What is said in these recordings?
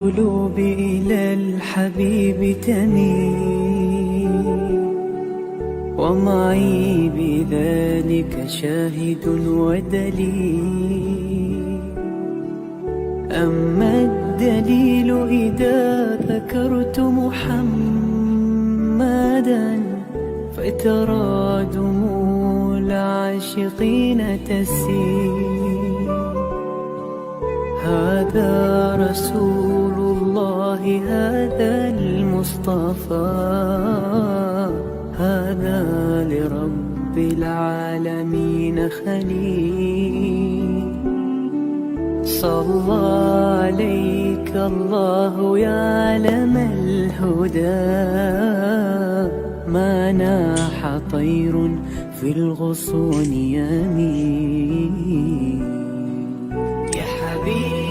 القلوب إلى الحبيب تميل ومعي بذلك شاهد ودليل. أما الدليل إذا ذكرت محمدا فترى دموع العاشقين تسيل. هذا رسول الله، هذا المصطفى، هذا لرب العالمين خليل. صلى عليك الله يا علم الهدى، ما ناح طير في الغصون يمين. يا حبيبي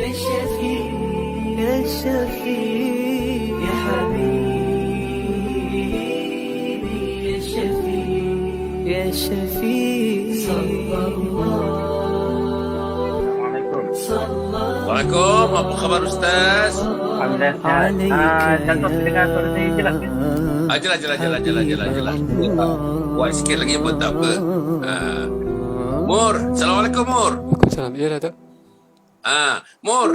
يا شفيع يا شفيع، يا حبيبي يا شفيع يا شفيع، صلى الله. Assalamualaikum, apa khabar Ustaz? Alhamdulillah sihat. Contoh dengar suara saya jelas ke? Jelas. Buat sikit lagi pun tak apa. Mur, Assalamualaikum Mur. Waalaikumsalam. Ya Datuk. Mur,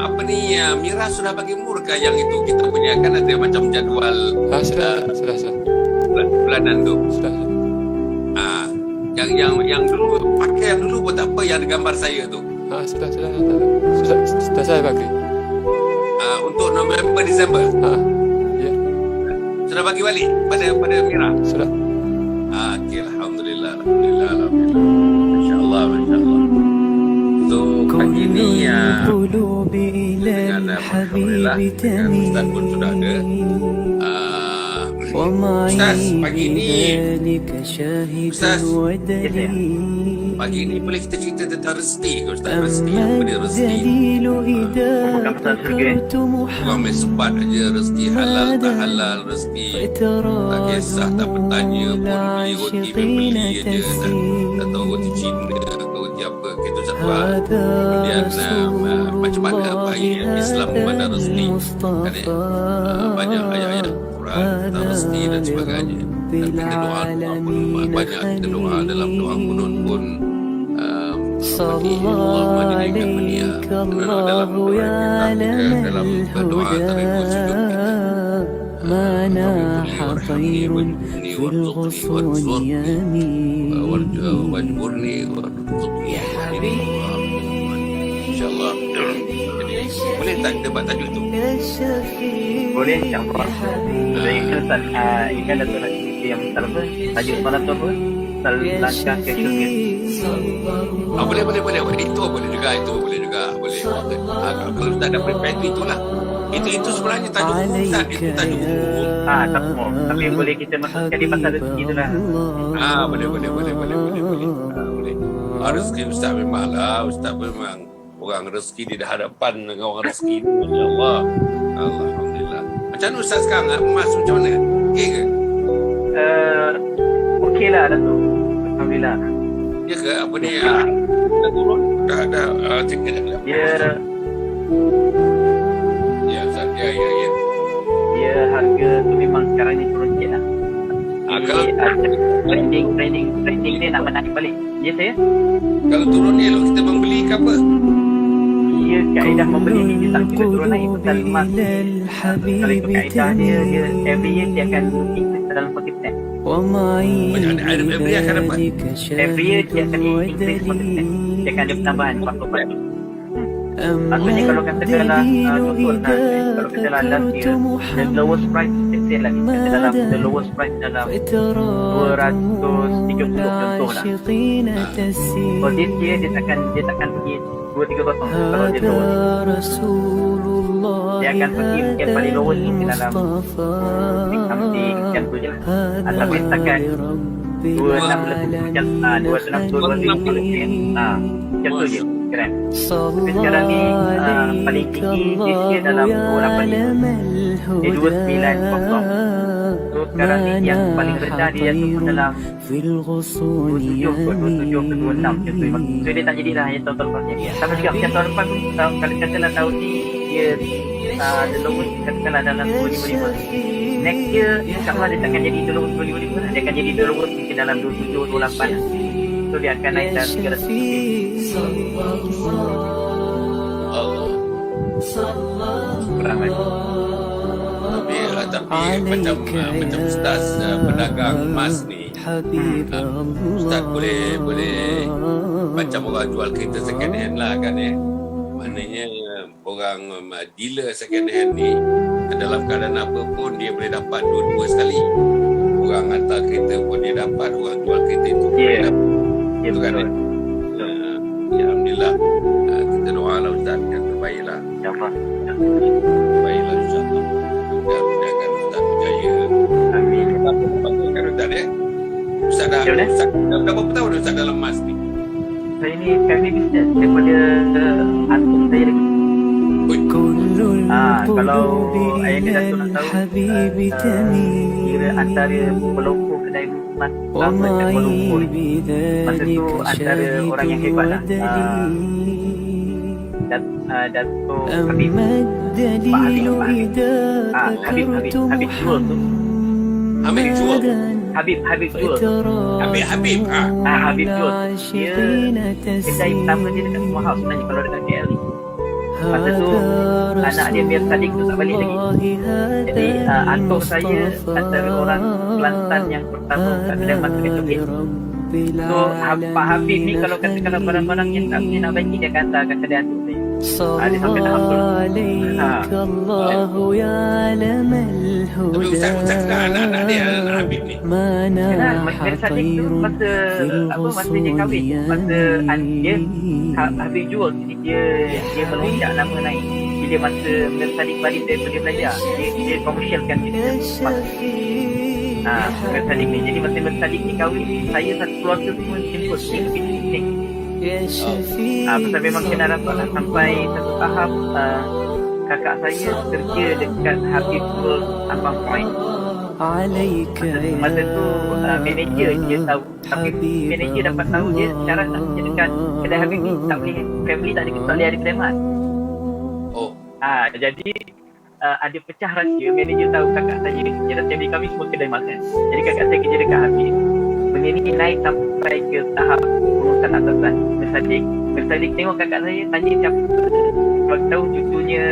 apa ni, Mira sudah bagi Mur ke yang itu kita punya, kan ada macam jadual Sudah. bulanan tu. Sudah. Yang dulu pakai, yang dulu pun tak apa, yang ada gambar saya tu. Sudah saya bagi. Untuk November, Disember. Ya. Sudah bagi balik pada Mira. Sudah. Okey, alhamdulillah. Masya-Allah. So pagi ni القلوب إلى dengan الحبيب dengan Ustaz pun sudah ada. ومعي Ustaz, pagi ni بذلك شاهد Ustaz. ودليل. pagi ni boleh kita cerita tentang rezeki ke Ustaz? Rezeki, أما apa dia rezeki? الدليل إذا ذكرت Orang main sempat aja rezeki halal tak halal, rezeki tak kisah, tak bertanya pun, beli roti beli aja, tak tahu roti Cina ke roti apa, gitu satu hal. Kemudian macam mana baik Islam memandang rezeki, kan, banyak ayat-ayat Quran tentang rezeki dan sebagainya. Dan kita doa pun banyak, kita doa dalam doa kunut pun صلى عليك الله يا علم الهدى، ما ناح طير في الغصون يمين. واجبرني يا حبيبي InsyaAllah. Boleh tak kita buat tajuk tu? يا شفيع Boleh insyaAllah. Sudah ingat ingat Datuk nak cerita yang besar apa? Tajuk malam tu apa? Langkah ke syurga. Boleh. Itu boleh juga. Boleh. Kalau tak ada prepare itulah. Itu sebenarnya tajuk Ustaz. Itu tajuk Tak semua. Tapi boleh kita masukkan di pasal rezeki tu lah. boleh. Rezeki Ustaz memanglah. Ustaz memang orang rezeki di hadapan dengan orang rezeki ni. Masya Allah. Alhamdulillah. Macam mana Ustaz sekarang? Mas macam mana? Okey ke? Okey lah Datuk. Alhamdulillah. Ya ke? Apa ni? Dah turun? Dah cekit dah. Ya Ustaz. Ya. Dia harga tu memang sekarang ni turun sikit lah. Kalau Trending dia nak menaik balik. Ya saya? kalau turun ni elok kita membeli ke apa? Dia kaedah membeli ni dia tak kira turun naik pasal emas. Kalau ikut kaedah dia every year dia akan increase dalam 40%. Every year dia akan increase 40%. Dia akan ada penambahan 40%. Maksudnya kalau katakanlah kalau katakanlah last year the lowest price let's lah kita dalam the lowest price dalam 230 contoh lah. For this year dia takkan pergi 230 kalau dia lowest. Dia akan pergi yang paling lowest mungkin dalam something macam tu je lah. Tapi setakat 260 macam 260 macam tu je. Keren. Tapi sekarang ni paling tinggi dia dalam 285. Dia 290. So sekarang ni yang paling rendah dia tu dalam 27 ke 26 macam tu. So dia tak jadilah yang tahun lepas ni. Sama juga macam tahun lepas pun kalau katalah tahun ni dia the lowest katalah dalam 255. Next year insyaAllah dia takkan jadi the lowest 255. Dia akan jadi the lowest mungkin dalam 27, 28. So dia akan naik dalam 300 Allah. kurang lagi. Tapi macam ustaz pedagang emas ni, ustaz boleh macam orang jual kereta second hand lah kan maknanya orang dealer second hand ni dalam keadaan apa pun dia boleh dapat dua-dua sekali. Orang hantar kereta pun dia dapat, orang jual kereta itu boleh dapat. Ya, Itu kan betul. ya, Alhamdulillah. Kita doalah ustaz yang terbaiklah. InsyaAllah. Baiklah insyaAllah. Mudah-mudahan ustaz berjaya. Amin. Kan ustaz Ustaz dah berapa tahun ustaz dalam emas ni? Saya ni family business daripada atuk saya lagi. Kalau ayah dia Datuk nak tahu kira antara pelopor kedai emas sama dan pelopor ni masa tu antara orang yang hebat lah. Datuk Habib Pak Habib Habib Jual tu Habib Jual Habib Jual Habib Habib Jual dia kedai pertama dia dekat Semua House sebenarnya kalau dekat KL ni. Masa tu anak dia Mir Sadiq tu tak balik lagi. Jadi atuk saya antara orang Kelantan yang pertama kat kedai emas dekat Cokit. So Pak Habib ni kalau katakanlah barang-barang yang tak boleh nak baiki dia akan hantar kat kedai atuk saya. Dia sampai tahap tu. Tapi ustaz kenal anak-anak dia, anak Habib ni. Mir Sadiq tu masa dia kahwin, masa dia Habib Jual dia melonjak nama naik. Bila masa Mir Sadiq balik daripada belajar, dia komersialkan dia. Mir Sadiq ni. Jadi masa Mir Sadiq ni kahwin, saya satu keluarga semua jemput pergi sini. Pasal memang kena rapat lah sampai satu tahap kakak saya kerja dekat Habib Jual Abang Point. Masa tu manager dia tahu, tapi manager dapat tahu dia syarat nak kerja dekat kedai Habib ni tak boleh, family tak boleh ada kedai emas. Jadi ada pecah rahsia. Manager tahu kakak saya kerja dan family kami semua kedai emas kan. Jadi kakak saya kerja dekat Habib. Benda ni naik sampai ke tahap urusan atasan. Mir Sadiq tengok kakak saya, tanya siapa. Kalau tahu cucunya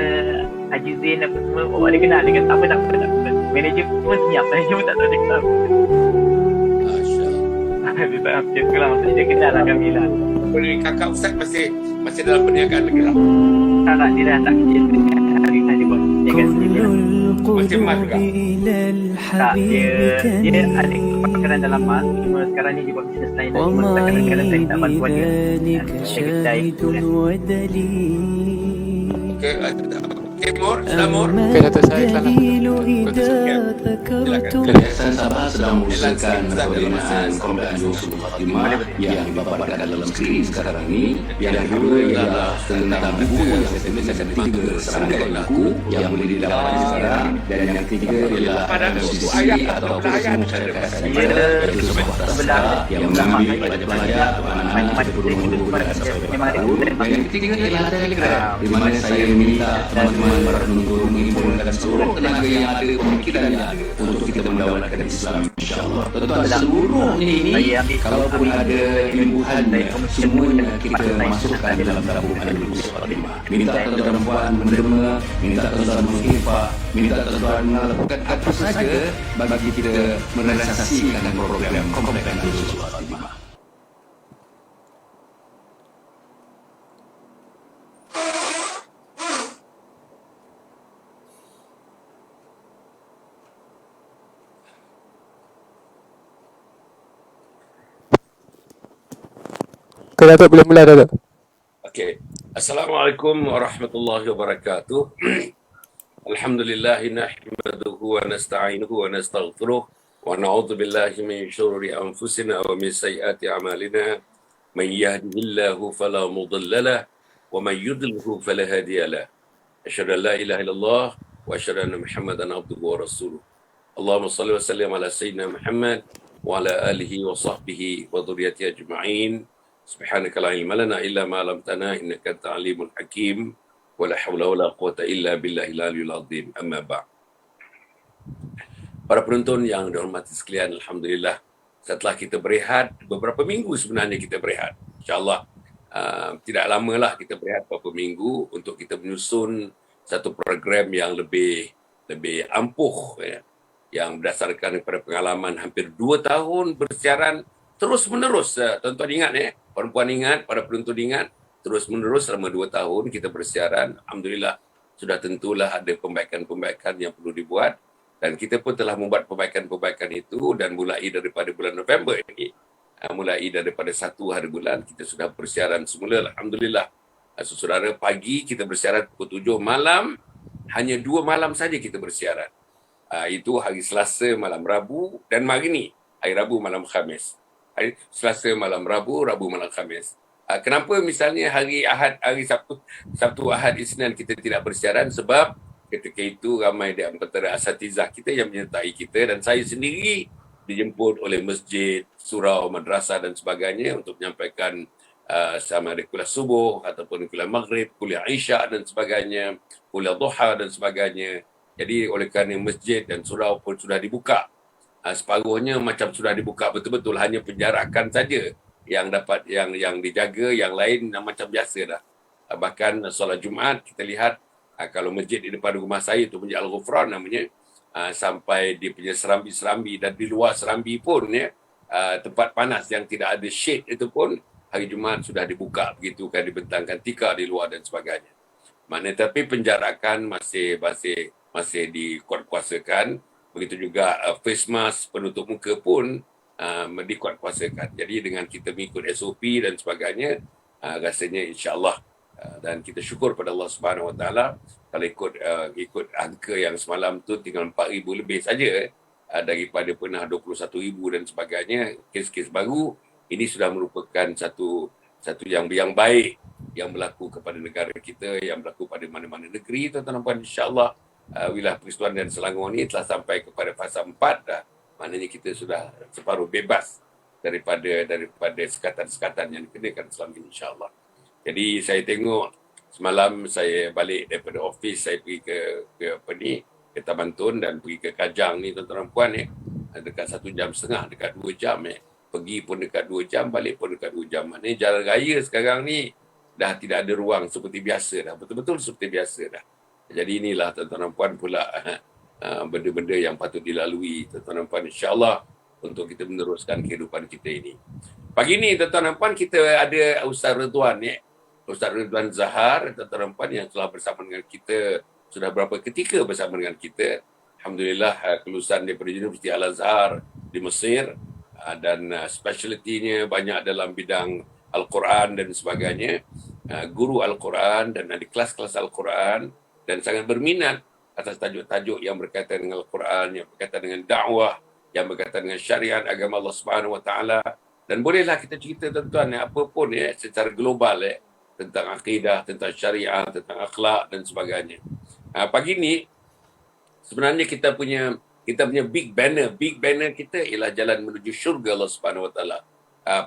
Haji Zain apa semua, dia kenal. Dia kata tak apa. Manager pun senyap, manager pun tak tahu dia kenal. Masya-Allah. Dia tak macam tu lah, maksudnya dia kenal lah kami lah. Kakak ustaz masih dalam perniagaan lagi lah. Tak, dia dah tak kerja dengan hari tadi buat. Dia kan sendiri lah. Masih emas juga. Tak, dia ada kepakaran dalam emas. Cuma sekarang ni dia buat bisnes lain. Cuma kadang-kadang saya tak bantuan dia. Dia kedai tu kan. Okey, Mor, sudah Mor. Okey, Datuk saya iklan lah. Yayasan Sabah sedang mengusahakan pembinaan Kompleks Yusuf Fatimah yang dipaparkan dalam skrin sekarang ini. Yang kedua ialah tentang buku yang saya tulis ada 3 serangkaian buku yang boleh didapat sekarang, dan yang ketiga ialah musisi atau perusahaan masyarakat saya iaitu sebuah tasbih yang mengambil pelajar-pelajar atau anak-anak berumur dan sampai dan yang ketiga ialah Telegram di mana saya meminta teman-teman para penonton mengumpulkan seluruh tenaga yang ada, pemikirannya untuk kita mendawatkan Islam, insyaAllah. Tuan-tuan, seluruhnya ini kalaupun ada imbuhannya, semuanya kita masukkan dalam tabung Al-Yusuf Fatimah. Minta tuan-tuan puan menderma, minta tuan-tuan menghifah, minta tuan-tuan melakukan apa saja bagi kita merealisasikan program Kompleks Al-Yusuf Fatimah. Okey, Datuk boleh mula, Datuk. Okey. Assalamualaikum warahmatullahi wabarakatuh. Alhamdulillah nahmaduhu wa nasta'inuhu wa nastaghfiruh wa na'udzu billahi min syururi anfusina wa min sayyiati a'malina. من يهده الله فلا مضل له ومن يضلله فلا هادي له أشهد أن لا إله إلا الله وأشهد أن محمدا عبده ورسوله اللهم صل وسلم على سيدنا محمد وعلى آله وصحبه وذريته أجمعين سبحانك لا علم لنا إلا ما علمتنا إنك أنت العليم الحكيم ولا حول ولا قوة إلا بالله العلي العظيم أما بعد. Para penonton yang dihormati sekalian, Alhamdulillah, setelah kita berehat, beberapa minggu sebenarnya kita berehat. InsyaAllah, tidak lamalah kita berehat beberapa minggu untuk kita menyusun satu program yang lebih ampuh, ya, yang berdasarkan daripada pengalaman hampir 2 tahun bersiaran terus-menerus. Tuan-tuan ingat, perempuan ingat, para penonton ingat, terus-menerus selama 2 tahun kita bersiaran. Alhamdulillah, sudah tentulah ada pembaikan-pembaikan yang perlu dibuat. Dan kita pun telah membuat perbaikan-perbaikan itu dan mulai daripada bulan November ini, mulai daripada 1 hari bulan, kita sudah bersiaran semula. Alhamdulillah. Saudara, pagi kita bersiaran pukul 7, malam hanya 2 malam saja kita bersiaran. Itu hari Selasa malam Rabu dan hari ni, hari Rabu malam Khamis. Hari Selasa malam Rabu, Rabu malam Khamis. Kenapa misalnya hari Ahad, hari Sabtu, Ahad, Isnin kita tidak bersiaran? Sebab ketika itu ramai di antara asatizah kita yang menyertai kita dan saya sendiri dijemput oleh masjid, surau, madrasah dan sebagainya untuk menyampaikan sama ada kuliah subuh ataupun kuliah maghrib, kuliah isyak dan sebagainya, kuliah duha dan sebagainya. Jadi oleh kerana masjid dan surau pun sudah dibuka, separuhnya macam sudah dibuka betul-betul, hanya penjarakan saja yang dapat yang dijaga, yang lain macam biasa dah. Bahkan solat Jumaat kita lihat, kalau masjid di depan rumah saya itu Masjid Al-Ghufran namanya, sampai dia punya serambi-serambi dan di luar serambi pun tempat panas yang tidak ada shade itu pun hari Jumaat sudah dibuka, begitu kan, dibentangkan tikar di luar dan sebagainya. Maknanya tapi penjarakan masih dikuatkuasakan, begitu juga face mask penutup muka pun dikuatkuasakan. Jadi dengan kita mengikut SOP dan sebagainya, rasanya insya-Allah. Dan kita syukur pada Allah Subhanahu Wa Taala kalau ikut angka yang semalam tu tinggal 4,000 lebih saja daripada pernah 21,000 dan sebagainya kes-kes baru. Ini sudah merupakan satu yang baik yang berlaku kepada negara kita, yang berlaku pada mana-mana negeri. Tuan-tuan dan puan, insya-Allah wilayah Persekutuan dan Selangor ni telah sampai kepada fasa 4 dah. Maknanya kita sudah separuh bebas daripada sekatan-sekatan yang dikenakan selama ini, insya-Allah. Jadi saya tengok semalam saya balik daripada office, saya pergi ke Taman Tun dan pergi ke Kajang ni, tuan-tuan dan puan, dekat 1,5 jam, dekat 2 jam. Pergi pun dekat 2 jam, balik pun dekat 2 jam. Maknanya jalan raya sekarang ni dah tidak ada ruang seperti biasa dah. Betul-betul seperti biasa dah. Jadi inilah tuan-tuan dan puan pula benda-benda yang patut dilalui, tuan-tuan dan puan, insya-Allah, untuk kita meneruskan kehidupan kita ini. Pagi ni tuan-tuan dan puan, kita ada Ustaz Ridwan Ustaz Ridwan Zahar, tuan-tuan dan puan, yang telah bersama dengan kita sudah berapa ketika bersama dengan kita. Alhamdulillah, kelulusan daripada Universiti Al-Azhar di Mesir, dan specialitinya banyak dalam bidang Al-Quran dan sebagainya, guru Al-Quran dan ada kelas-kelas Al-Quran, dan sangat berminat atas tajuk-tajuk yang berkaitan dengan Al-Quran, yang berkaitan dengan dakwah, yang berkaitan dengan syariat agama Allah Subhanahu Wa Taala. Dan bolehlah kita cerita tuan-tuan apa pun secara global tentang akidah, tentang syariah, tentang akhlak dan sebagainya. Pagi ni sebenarnya kita punya big banner kita ialah jalan menuju syurga Allah Subhanahu Wa Taala.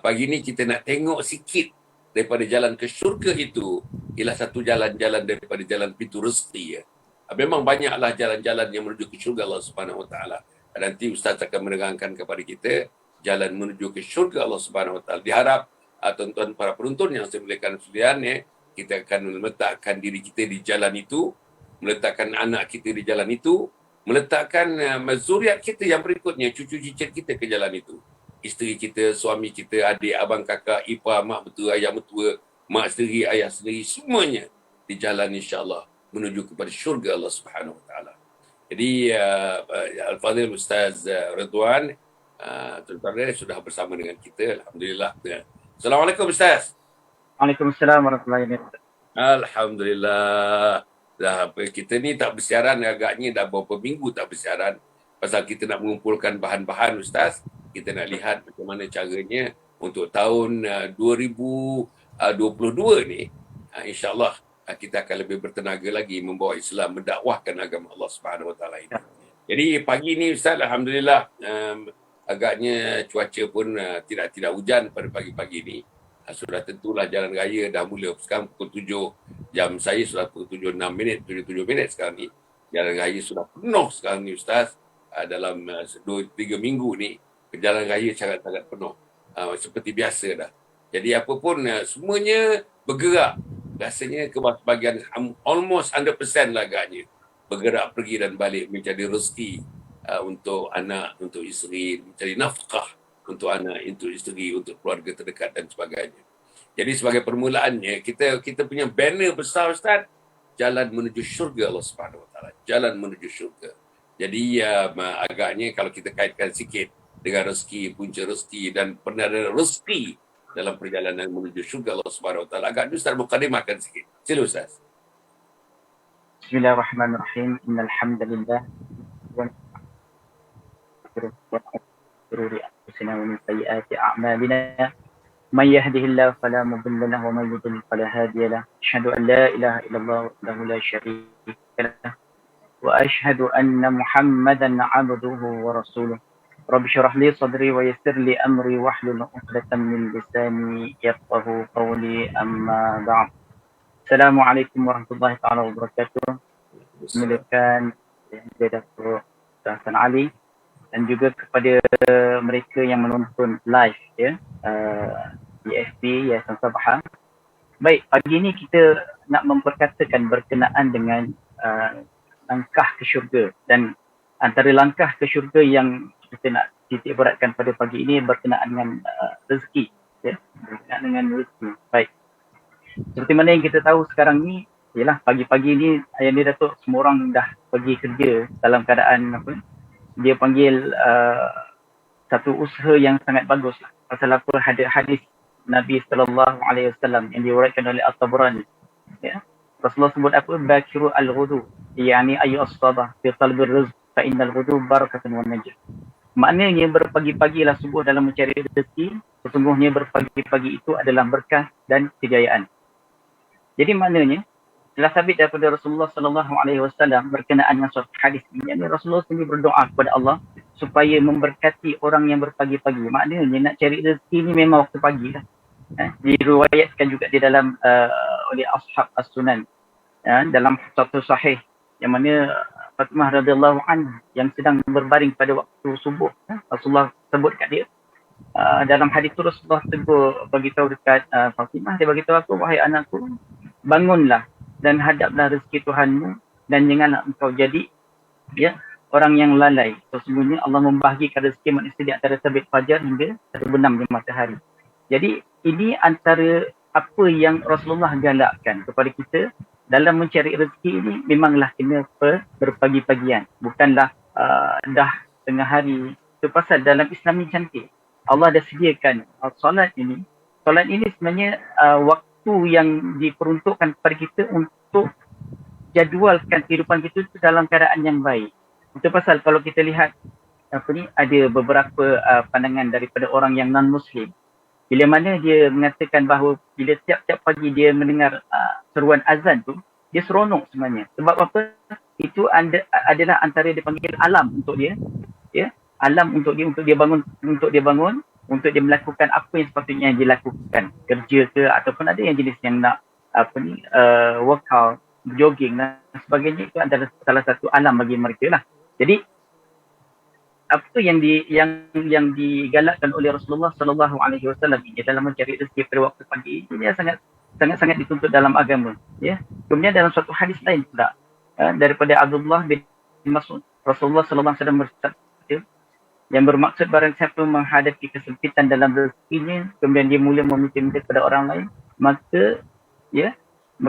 Pagi ni kita nak tengok sikit daripada jalan ke syurga itu, ialah satu jalan-jalan daripada jalan pintu rezeki. Memang banyaklah jalan-jalan yang menuju ke syurga Allah Subhanahu Wa Taala. Nanti Ustaz akan menerangkan kepada kita jalan menuju ke syurga Allah Subhanahu Wa Taala. Diharap tuan-tuan para penonton yang saya muliakan sekalian, kita akan meletakkan diri kita di jalan itu, meletakkan anak kita di jalan itu, meletakkan zuriat kita yang berikutnya, cucu cicit kita ke jalan itu. Isteri kita, suami kita, adik, abang, kakak, ipar, mak mertua, ayah mertua, mak sendiri, ayah sendiri, semuanya di jalan insya-Allah menuju kepada syurga Allah Subhanahu Wa Taala. Jadi Al-Fadhil Ustaz Ridwan tuan-tuan sudah bersama dengan kita, alhamdulillah. Assalamualaikum Ustaz. Waalaikumsalam warahmatullahi wabarakatuh. Alhamdulillah. Kita ni tak bersiaran agaknya dah beberapa minggu tak bersiaran. Pasal kita nak mengumpulkan bahan-bahan Ustaz. Kita nak lihat macam mana caranya untuk tahun 2022 ni, insya-Allah kita akan lebih bertenaga lagi membawa Islam, mendakwahkan agama Allah Subhanahu Wa Taala ini. Jadi pagi ni Ustaz, alhamdulillah, agaknya cuaca pun tidak hujan pada pagi-pagi ni. Sudah tentulah jalan raya dah mula sekarang pukul 7, jam saya sudah pukul 7:06, 7:07 sekarang ni. Jalan raya sudah penuh sekarang ni Ustaz. Dalam 2-3 minggu ni jalan raya sangat-sangat penuh. Seperti biasa dah. Jadi apa pun semuanya bergerak. Rasanya kebahagiaan almost 100% lah agaknya. Bergerak pergi dan balik mencari rezeki untuk anak, untuk isteri, mencari nafkah untuk anak, untuk isteri, untuk keluarga terdekat dan sebagainya. Jadi sebagai permulaannya kita punya banner besar Ustaz, jalan menuju syurga Allah Subhanahu Wa Taala. Jalan menuju syurga. Jadi agaknya kalau kita kaitkan sikit dengan rezeki, punca rezeki dan penerangan rezeki dalam perjalanan menuju syurga Allah Subhanahu Wa Taala, agak Ustaz mukadimahkan sikit. Sila Ustaz. Bismillahirrahmanirrahim. Innal hamdalillah wa shururi anfusina wa min sayyiati a'malina. Man yahdihillahu fala mudilla lahu wa man yudlil fala hadiya lahu. Asyhadu an la ilaha illallah wahdahu la syarika lahu wa asyhadu anna Muhammadan 'abduhu wa rasuluh. Rabbi syrah li sadri wa yassir li amri wahlul 'uqdatam min lisani yafqahu qawli, amma ba'd. Assalamualaikum warahmatullahi taala wabarakatuh. Mengucapkan Datuk Hasan Ali dan juga kepada mereka yang menonton live di FB Yayasan Sabah. Baik, pagi ini kita nak memperkatakan berkenaan dengan langkah ke syurga, dan antara langkah ke syurga yang kita nak titik beratkan pada pagi ini berkenaan dengan rezeki, berkenaan dengan rezeki. Baik, seperti mana yang kita tahu sekarang ni, ialah pagi-pagi ni Ayah Datuk semua orang dah pergi kerja dalam keadaan dia panggil satu usaha yang sangat bagus lah. Pasal apa? Ada hadis Nabi SAW yang diuraikan oleh At-Tabrani. Rasulullah sebut apa? Bakiru al-ghudu, yani ayu as-sabah fi talbir rizq fa innal ghudu barakatun wa najah. Maknanya berpagi-pagilah subuh dalam mencari rezeki, sesungguhnya berpagi-pagi itu adalah berkah dan kejayaan. Jadi maknanya telah sabit daripada Rasulullah SAW berkenaan dengan suatu hadis ini. Yani Rasulullah sendiri berdoa kepada Allah supaya memberkati orang yang berpagi-pagi. Maknanya nak cari rezeki ni memang waktu pagi lah. Diriwayatkan juga di dalam oleh ashab as-sunan dalam satu sahih yang mana Fatimah radhiyallahu anha yang sedang berbaring pada waktu subuh, Rasulullah sebut kat dia dalam hadis tu Rasulullah tegur beritahu dekat Fatimah, dia beritahu aku, wahai anakku, bangunlah dan hadaplah rezeki Tuhanmu dan janganlah engkau jadi orang yang lalai. Sesungguhnya Allah membahagikan rezeki manusia di antara terbit fajar hingga terbenamnya matahari. Jadi ini antara apa yang Rasulullah galakkan kepada kita dalam mencari rezeki ini. Memanglah kena berpagi-pagian, bukanlah dah tengah hari. Itu pasal dalam Islam ni cantik, Allah dah sediakan solat ini sebenarnya waktu yang diperuntukkan kepada kita untuk jadualkan kehidupan kita itu dalam keadaan yang baik. Itu pasal kalau kita lihat ada beberapa pandangan daripada orang yang non-Muslim, bila mana dia mengatakan bahawa bila tiap-tiap pagi dia mendengar seruan azan tu, dia seronok sebenarnya. Sebab apa? Itu adalah antara dia panggil alam untuk dia, alam untuk dia bangun, untuk dia melakukan apa yang sepatutnya dia lakukan, kerja ke ataupun ada yang jenis yang nak workout, jogging dan sebagainya. Itu adalah salah satu alam bagi mereka lah. Jadi apa yang digalakkan oleh Rasulullah SAW ini dalam mencari rezeki pada waktu pagi, ini sangat dituntut dalam agama. Kemudian dalam suatu hadis lain pula daripada Abdullah bin Mas'ud, Rasulullah SAW bersabda, yang bermaksud barang siapa menghadapi kesempitan dalam rezekinya kemudian dia mula meminta kepada orang lain, maka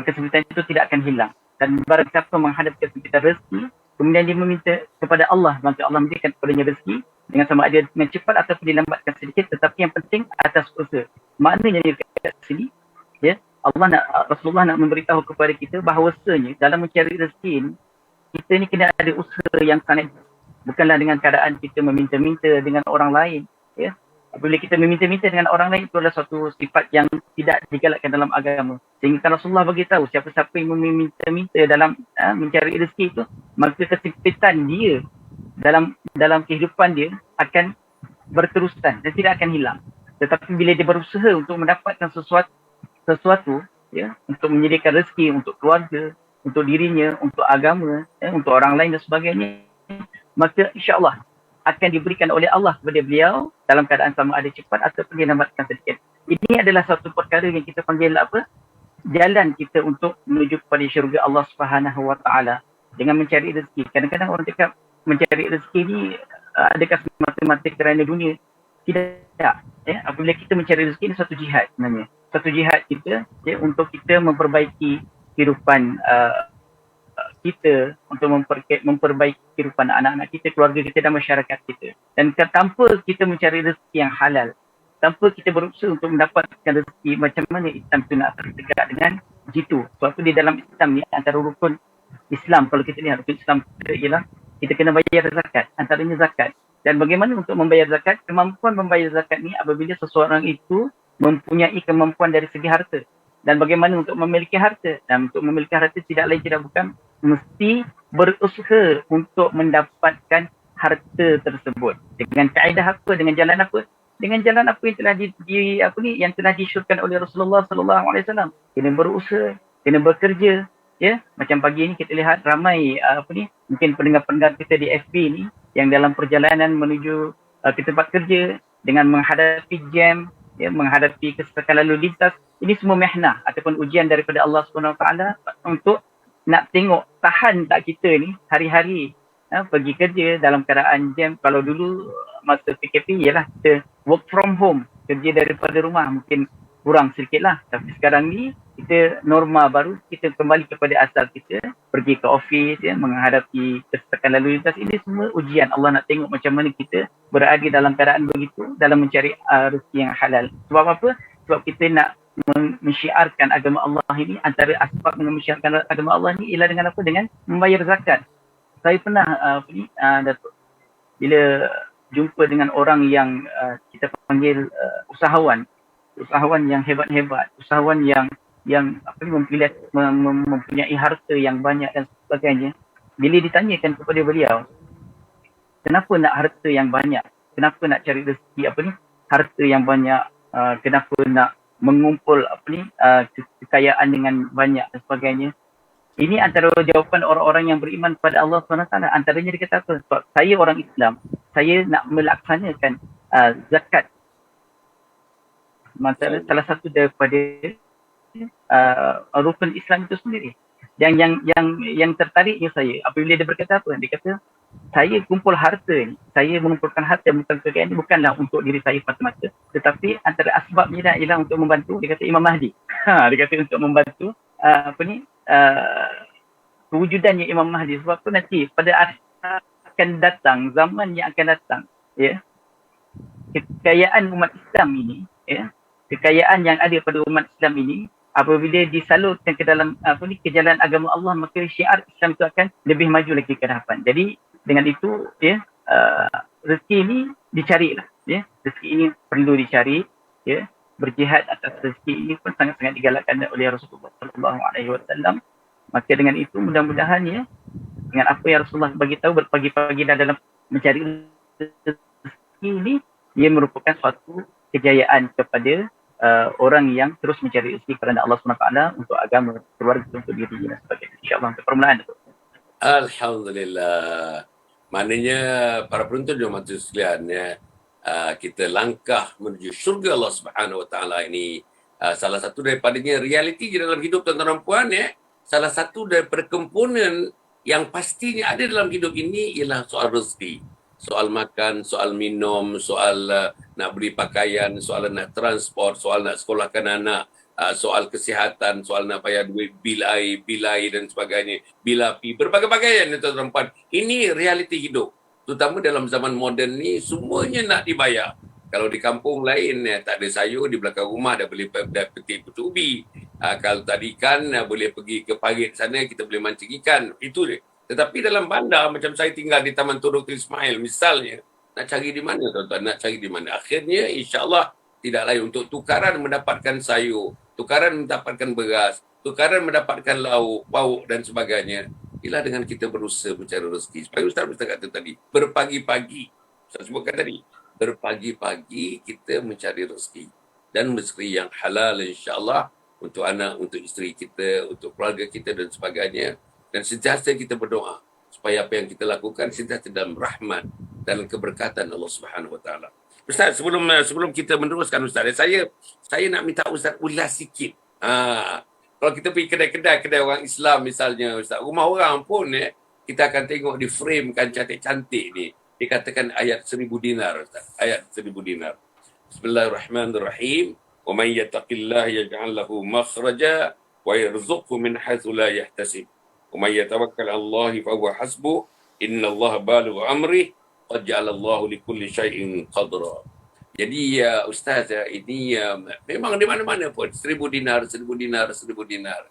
kesempitan itu tidak akan hilang. Dan barang siapa menghadapi kesempitan rezeki kemudian dia meminta kepada Allah, maka Allah memberikan kepadanya rezeki dengan sama ada dengan cepat ataupun dilambatkan sedikit, tetapi yang penting atas usaha. Maknanya kat sini Rasulullah nak memberitahu kepada kita bahawasanya dalam mencari rezeki ini, kita ni kena ada usaha yang sangat, bukanlah dengan keadaan kita meminta-minta dengan orang lain, Apabila kita meminta-minta dengan orang lain, itu adalah suatu sifat yang tidak digalakkan dalam agama. Sehingga Rasulullah beritahu, siapa-siapa yang meminta-minta dalam mencari rezeki itu, maka kesempitan dia dalam kehidupan dia akan berterusan dan tidak akan hilang. Tetapi bila dia berusaha untuk mendapatkan sesuatu ya, untuk menyediakan rezeki untuk keluarga, untuk dirinya, untuk agama, untuk orang lain dan sebagainya, maka insya-Allah akan diberikan oleh Allah kepada beliau dalam keadaan sama ada cepat ataupun dia lambatkan sedikit. Ini adalah satu perkara yang kita panggil apa? Jalan kita untuk menuju kepada syurga Allah Subhanahu Wa Taala dengan mencari rezeki. Kadang-kadang orang cakap mencari rezeki ni adakah semata-mata kerana dunia? Tidak. Ya, apabila kita mencari rezeki ini satu jihad sebenarnya. Satu jihad kita ya, untuk kita memperbaiki kehidupan kita, untuk memperbaiki kehidupan anak-anak kita, keluarga kita dan masyarakat kita. Dan tanpa kita mencari rezeki yang halal, tanpa kita berusaha untuk mendapatkan rezeki, macam mana Islam itu nak tertegak dengan begitu. Sebab di dalam Islam ni, antara rukun Islam, kalau kita lihat rukun Islam kita ialah kita kena bayar zakat, antaranya zakat. Dan bagaimana untuk membayar zakat? Kemampuan membayar zakat ni apabila seseorang itu mempunyai kemampuan dari segi harta. Dan bagaimana untuk memiliki harta? Dan untuk memiliki harta tidak lain tidak bukan mesti berusaha untuk mendapatkan harta tersebut. Dengan kaedah apa? Dengan jalan apa? Dengan jalan apa yang telah yang telah disyorkan oleh Rasulullah sallallahu alaihi wasallam. Kena berusaha, kena bekerja, ya. Macam pagi ni kita lihat ramai mungkin pendengar-pendengar kita di FB ni yang dalam perjalanan menuju ke tempat kerja dengan menghadapi jam, ya, menghadapi kesesakan lalu lintas. Ini semua mihnah ataupun ujian daripada Allah Subhanahu Wa Taala untuk nak tengok tahan tak kita ni hari-hari pergi kerja dalam keadaan jam. Kalau dulu masa PKP ialah kita work from home, kerja daripada rumah, mungkin kurang sedikit lah. Tapi sekarang ni kita norma baru, kita kembali kepada asal kita, pergi ke office, ya, menghadapi kesesakan lalu lintas. Ini semua ujian. Allah nak tengok macam mana kita berada dalam keadaan begitu dalam mencari rezeki yang halal. Sebab apa? Sebab kita nak mensyiarkan agama Allah ini, antara asbab dengan mensyiarkan agama Allah ni ialah dengan apa? Dengan membayar zakat. Saya pernah Datuk, bila jumpa dengan orang yang kita panggil usahawan yang hebat-hebat, usahawan yang mempunyai harta yang banyak dan sebagainya. Bila ditanyakan kepada beliau, kenapa nak harta yang banyak? Kenapa nak cari rezeki harta yang banyak? Kenapa nak mengumpul kekayaan dengan banyak dan sebagainya? Ini antara jawapan orang-orang yang beriman kepada Allah SWT. Antaranya dia kata apa? Sebab saya orang Islam, saya nak melaksanakan zakat. Maksudnya salah satu daripada rukun Islam itu sendiri. Yang tertariknya saya apabila dia berkata apa? Dia kata, saya kumpul harta ni, saya mengumpulkan harta bukan kekayaan ni bukanlah untuk diri saya semata-mata, tetapi antara asbabnya ialah untuk membantu, dia kata Imam Mahdi. Dia kata untuk membantu kewujudannya Imam Mahdi. Sebab tu nanti pada akan datang, zaman yang akan datang, ya, kekayaan umat Islam ini, ya, kekayaan yang ada pada umat Islam ini, apabila disalurkan ke dalam ke jalan agama Allah, maka syiar Islam itu akan lebih maju lagi ke hadapan. Jadi dengan itu, ya, rezeki ini dicarilah, ya, rezeki ini perlu dicari, ya. Berjihad atas rezeki ini pun sangat-sangat digalakkan oleh Rasulullah sallallahu alaihi wasallam. Maka dengan itu mudah-mudahan, ya, dengan apa yang Rasulullah bagi tahu berpagi-pagi dalam mencari rezeki ini, ia merupakan suatu kejayaan kepada orang yang terus mencari rezeki kerana Allah SWT untuk agama, keluarga, untuk diri dan sebagainya. InsyaAllah untuk permulaan itu. Alhamdulillah. Maknanya para penonton dan mata sekalian, ya, kita langkah menuju syurga Allah Subhanahu Wa Taala ini, salah satu daripadanya realiti di dalam hidup tuan-tuan dan puan, ya. Salah satu daripada komponen yang pastinya ada dalam hidup ini ialah soal rezeki. Soal makan, soal minum, soal nak beli pakaian, soal nak transport, soal nak sekolahkan anak, soal kesihatan, soal nak bayar duit bil air dan sebagainya, bil api, berbagai-bagai yang tuan-tuan. Ini realiti hidup. Terutama dalam zaman moden ni, semuanya nak dibayar. Kalau di kampung lain, tak ada sayur, di belakang rumah dah boleh petik pucuk ubi. Kalau tak ada ikan, boleh pergi ke parit sana, kita boleh mancing ikan. Itu dia. Tetapi dalam bandar, macam saya tinggal di Taman Tun Dr. Ismail misalnya, Nak cari di mana tuan-tuan? Nak cari di mana? Akhirnya insya-Allah tidak lain untuk tukaran mendapatkan sayur, tukaran mendapatkan beras, tukaran mendapatkan lauk, pauk dan sebagainya. Ialah dengan kita berusaha mencari rezeki. Supaya Ustaz kata tadi, berpagi-pagi. Ustaz sebutkan tadi, berpagi-pagi kita mencari rezeki. Dan rezeki yang halal insya-Allah untuk anak, untuk isteri kita, untuk keluarga kita dan sebagainya. Dan sentiasa kita berdoa supaya apa yang kita lakukan sentiasa dalam rahmat dan keberkatan Allah Subhanahu Wa Taala. Ustaz, sebelum kita meneruskan Ustaz, saya nak minta Ustaz ulas sikit. Kalau kita pergi kedai orang Islam misalnya Ustaz, rumah orang pun kita akan tengok di frame kan cantik-cantik ni. Dikatakan ayat 1000 dinar Ustaz. Ayat 1000 dinar. Bismillahirrahmanirrahim. Wa man yattaqillaha yaj'al lahu makhraja wa yarzuqhu min haitsu la yahtasib. Wa man yatawakkal 'ala Allah fa huwa hasbuh. Innallaha balighu amrih. Qad ja'ala Allahu likulli syai'in qadra. Jadi Ustaz, ini memang di mana-mana pun 1000 dinar, 1000 dinar, 1000 dinar.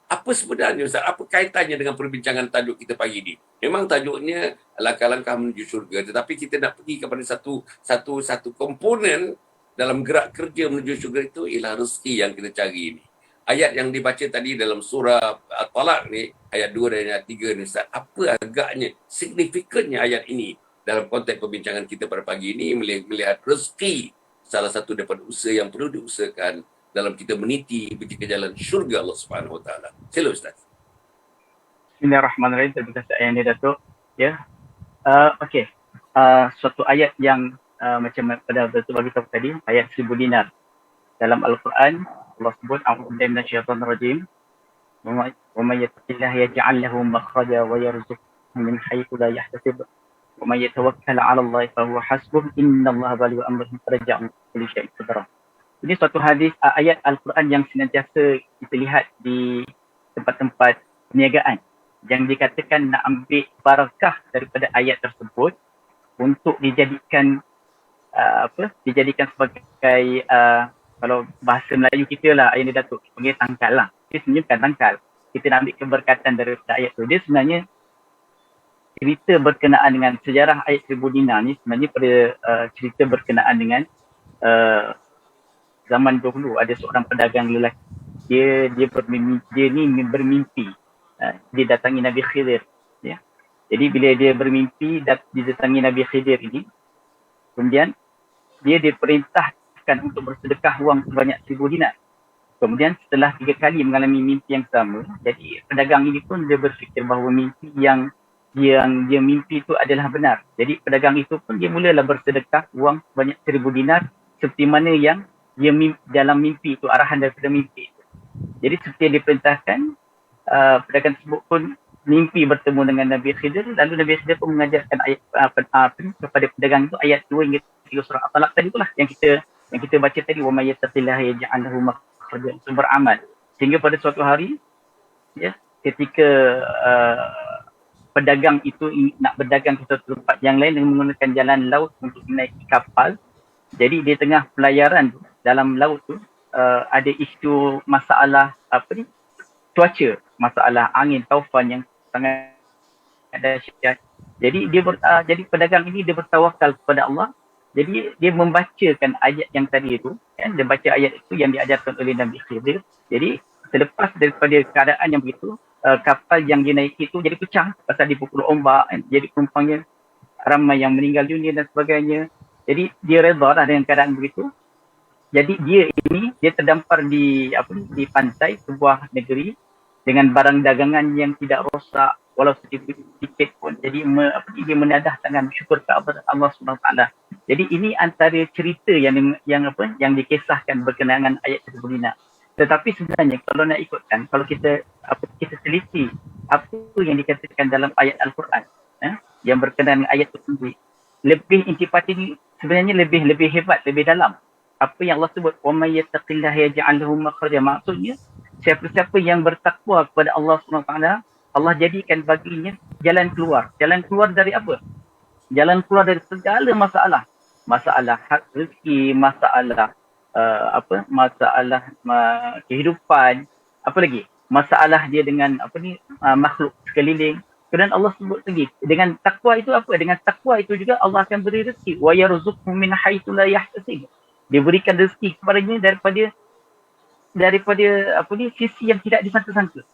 Apa sebenarnya Ustaz? Apa kaitannya dengan perbincangan tajuk kita pagi ini? Memang tajuknya langkah-langkah menuju syurga, tetapi kita nak pergi kepada satu komponen dalam gerak kerja menuju syurga itu ialah rezeki yang kita cari ini. Ayat yang dibaca tadi dalam surah At-Talaq ni, ayat 2 dan ayat 3 ni Ustaz, apa agaknya signifikannya ayat ini dalam konteks perbincangan kita pada pagi ini melihat rezeki salah satu daripada usaha yang perlu diusahakan dalam kita meniti pergi ke jalan syurga Allah Subhanahu Wa Taala. Sila Ustaz. Bismillahirrahmanirrahim. Terima kasih ayah Datuk. Ya. Okey. Suatu ayat yang macam pada betul bagi tahu tadi, ayat 1000 dinar. Dalam Al-Quran Allah sebut a'udzubillahi minasyaitonir rajim. Wa may yattaqillaha yaj'al lahu makhraja wa yarzuqhu min haitsu la yahtasib. Wa may yatawakkal 'ala Allah fa huwa hasbuh. Innallaha balighu amrihi qad ja'ala kulli syai'in qadra. Ini suatu hadis ayat Al-Quran yang senantiasa kita lihat di tempat-tempat perniagaan yang dikatakan nak ambil barakah daripada ayat tersebut untuk dijadikan dijadikan sebagai kalau bahasa Melayu kita lah, ayat ni Datuk panggil tangkal lah. Dia sebenarnya bukan tangkal. Kita nak ambil keberkatan daripada ayat tu. Dia sebenarnya cerita berkenaan dengan sejarah ayat 1000 dinar ni sebenarnya pada cerita berkenaan dengan zaman dahulu ada seorang pedagang lelaki. Dia bermimpi. Dia datangi Nabi Khidir. Ya. Jadi bila dia bermimpi didatangi Nabi Khidir ini, kemudian dia diperintahkan untuk bersedekah wang sebanyak 1000 dinar. Kemudian setelah 3 kali mengalami mimpi yang sama, jadi pedagang ini pun dia berfikir bahawa mimpi yang dia mimpi itu adalah benar. Jadi pedagang itu pun dia mulalah bersedekah wang sebanyak 1000 dinar seperti mana yang dia dalam mimpi itu, arahan daripada mimpi itu. Jadi seperti yang diperintahkan, pedagang tersebut pun mimpi bertemu dengan Nabi Khidir, lalu Nabi Khidir pun mengajarkan ayat kepada pedagang itu ayat 2 hingga 3 surah At-Talaq tadi itulah yang kita baca tadi, wa may yattaqillaha yaj'al lahu makhrajan, sumber amal. Sehingga pada suatu hari ya, ketika pedagang itu nak berdagang ke suatu tempat yang lain dengan menggunakan jalan laut untuk menaiki kapal. Jadi di tengah pelayaran dalam laut tu ada isu masalah cuaca, masalah angin taufan yang sangat dahsyat. Jadi jadi pedagang ini dia bertawakal kepada Allah. Jadi dia membacakan ayat yang tadi itu, kan? Dia baca ayat itu yang diajarkan oleh Nabi Khidir. Jadi selepas daripada keadaan yang begitu, kapal yang dinaiki itu jadi pecah pasal dipukul ombak, kan? Jadi penumpangnya ramai yang meninggal dunia dan sebagainya. Jadi dia redha lah dengan keadaan begitu. Jadi dia terdampar di pantai sebuah negeri dengan barang dagangan yang tidak rosak walau sedikit pun. Jadi dia menadah tangan syukur kepada Allah Subhanahu Taala. Jadi ini antara cerita yang dikisahkan berkenaan dengan ayat 1000 dinar. Tetapi sebenarnya kalau nak ikutkan, kalau kita teliti apa yang dikatakan dalam ayat Al-Quran yang berkenaan dengan ayat itu sendiri, lebih intipati ini sebenarnya lebih hebat, lebih dalam. Apa yang Allah sebut, wa may yattaqillaha yaj'al lahu makhraja, maksudnya siapa-siapa yang bertakwa kepada Allah SWT, Allah jadikan baginya jalan keluar. Jalan keluar dari apa? Jalan keluar dari segala masalah. Masalah hak rezeki, masalah kehidupan, apa lagi? Masalah dia dengan makhluk sekeliling. Kemudian Allah sebut lagi, dengan takwa itu apa? Dengan takwa itu juga Allah akan beri rezeki. Wa yarzuqhu min haitsu la yahtasib. Diberikan rezeki kepadanya daripada sisi yang tidak disangka-sangka.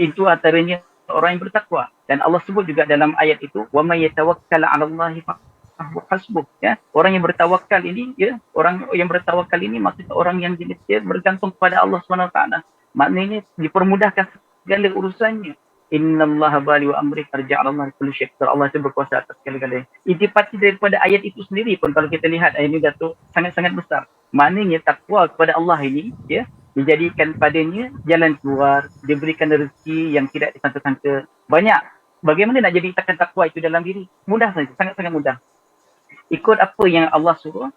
Itu antaranya orang yang bertakwa. Dan Allah sebut juga dalam ayat itu, wa may yatawakkal 'ala Allahi fahuwa hasbuh. Ya, orang yang bertawakal ini, ya, orang yang bertawakal ini maksudnya orang yang dia bergantung kepada Allah Subhanahu Wa Taala. Maknanya dipermudahkan segala urusannya. Innallaha balighu amri qad ja'ala Allahu kulli syai'. Allah itu berkuasa atas segala-galanya. Intipati daripada ayat itu sendiri pun kalau kita lihat ayat ini Datuk sangat-sangat besar. Maknanya takwa kepada Allah ini, ya, dijadikan padanya jalan keluar, diberikan rezeki yang tidak disangka-sangka. Banyak. Bagaimana nak jadikan takwa itu dalam diri? Mudah saja, sangat-sangat mudah. Ikut apa yang Allah suruh,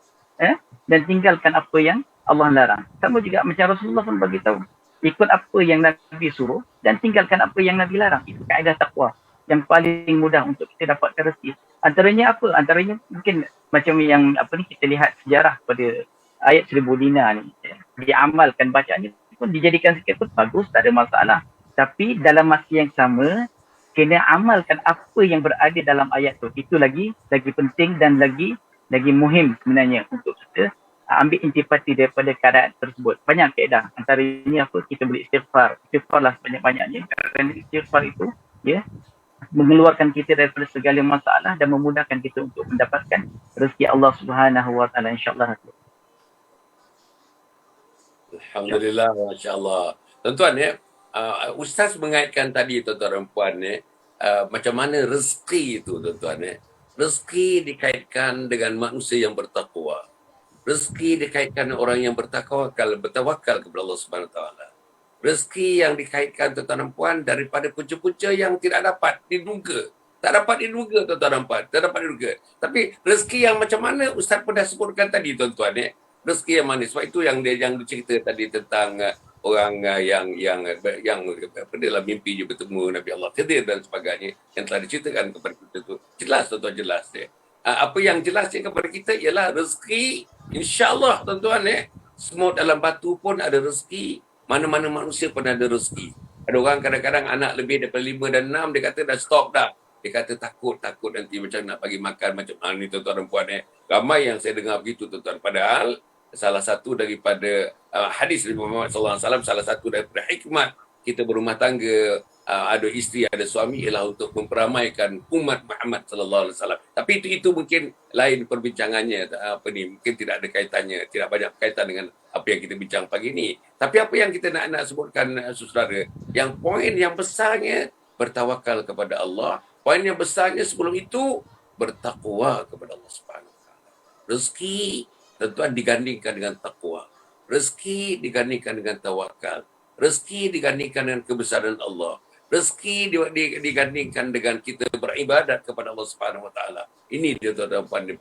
dan tinggalkan apa yang Allah larang. Sama juga macam Rasulullah pun bagi tahu, ikut apa yang Nabi suruh dan tinggalkan apa yang Nabi larang. Itu kaedah takwa yang paling mudah untuk kita dapatkan rezeki. Antaranya apa? Antaranya mungkin macam yang kita lihat sejarah pada ayat 1000 dinar ni, diamalkan bacaannya pun dijadikan sikit pun bagus, tak ada masalah. Tapi dalam masa yang sama, kena amalkan apa yang berada dalam ayat tu. Itu lagi penting dan lagi muhim sebenarnya untuk kita ambil intipati daripada keadaan tersebut. Banyak kaedah. Antaranya apa? Kita boleh istighfar. Istighfarlah sebanyak-banyaknya. Kerana istighfar itu, ya, mengeluarkan kita daripada segala masalah dan memudahkan kita untuk mendapatkan rezeki Allah Subhanahu Wa Taala, insya-Allah. Alhamdulillah, masya-Allah. Tuan-tuan, ya, Ustaz mengaitkan tadi tuan-tuan dan puan, ya, macam mana rezeki itu, tuan-tuan, ya. Rezeki dikaitkan dengan manusia yang bertakwa. Rezeki dikaitkan dengan orang yang bertawakal kepada Allah Subhanahu Wa Taala. Rezeki yang dikaitkan tuan-tuan dan puan daripada punca-punca yang tidak dapat diduga. Tak dapat diduga, tuan-tuan dan puan. Tak dapat diduga. Tapi rezeki yang macam mana Ustaz pun dah sebutkan tadi, tuan-tuan, ya. Rezeki yang mana? Sebab itu yang cerita tadi tentang orang yang dalam mimpi je bertemu Nabi Allah Khidir dan sebagainya yang telah diceritakan kepada kita tu. Jelas, tuan-tuan, jelas, ya. Apa yang jelasnya kepada kita ialah rezeki, insya-Allah, tuan-tuan, ya. Semut dalam batu pun ada rezeki, mana-mana manusia pun ada rezeki. Ada orang kadang-kadang anak lebih daripada 5 dan 6, dia kata dah stop dah. Dia kata takut nanti macam nak bagi makan macam ni, tuan-tuan dan puan, ya. Ramai yang saya dengar begitu, tuan-tuan. Padahal salah satu daripada hadis Nabi Muhammad SAW, salah satu daripada hikmat kita berumah tangga, ada isteri, ada suami, ialah untuk memperamaikan umat Muhammad SAW. Tapi itu mungkin lain perbincangannya, mungkin tidak ada kaitannya, tidak banyak kaitan dengan apa yang kita bincang pagi ini. Tapi apa yang kita nak sebutkan, saudara, yang poin yang besarnya bertawakal kepada Allah, poin yang besarnya sebelum itu bertakwa kepada Allah Subhanahu Wa Taala. Rezeki tentuan digandingkan dengan takwa. Rezeki digandingkan dengan tawakal. Rezeki digandingkan dengan kebesaran Allah. Rezeki digandingkan dengan kita beribadat kepada Allah Subhanahu Wa Taala. Ini dia tuan-tuan, dia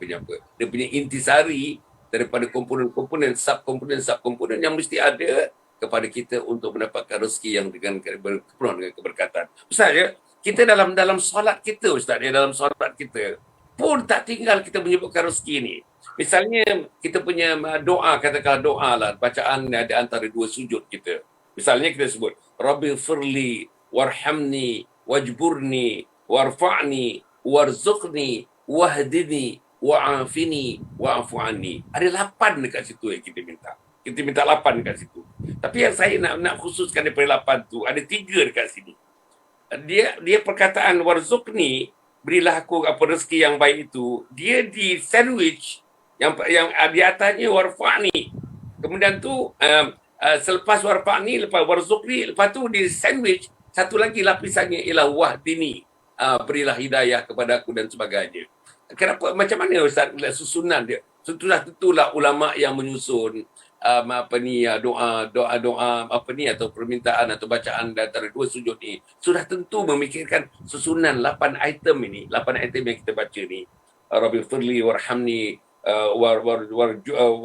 punya intisari daripada komponen-komponen, subkomponen yang mesti ada kepada kita untuk mendapatkan rezeki yang penuh dengan keberkatan. Ustaz, ya, kita dalam solat kita, Ustaz, ya, dalam solat kita pun tak tinggal kita menyebutkan rezeki ni. Misalnya kita punya doa, katakanlah doa lah, bacaan ada antara dua sujud kita. Misalnya kita sebut, Rabbi firli, warhamni, wajburni, warfa'ni, warzuqni, wahdini, wa'afini, wa'afu anni. Ada 8 dekat situ yang kita minta. Kita minta 8 dekat situ. Tapi yang saya nak khususkan daripada 8 tu, ada 3 dekat sini. Dia perkataan warzuqni, berilah aku apa rezeki yang baik itu, dia di sandwich yang di atasnya warfa'ni. Kemudian tu selepas warfa'ni, lepas warzuqni, lepas tu di sandwich satu lagi lapisannya ialah wahdini, berilah hidayah kepada aku dan sebagainya. Kenapa, macam mana Ustaz susunan dia? Tentulah ulama yang menyusun doa atau permintaan atau bacaan antara dua sujud ni sudah tentu memikirkan susunan 8 item ini, 8 item yang kita baca ni. Rabbil firli warhamni,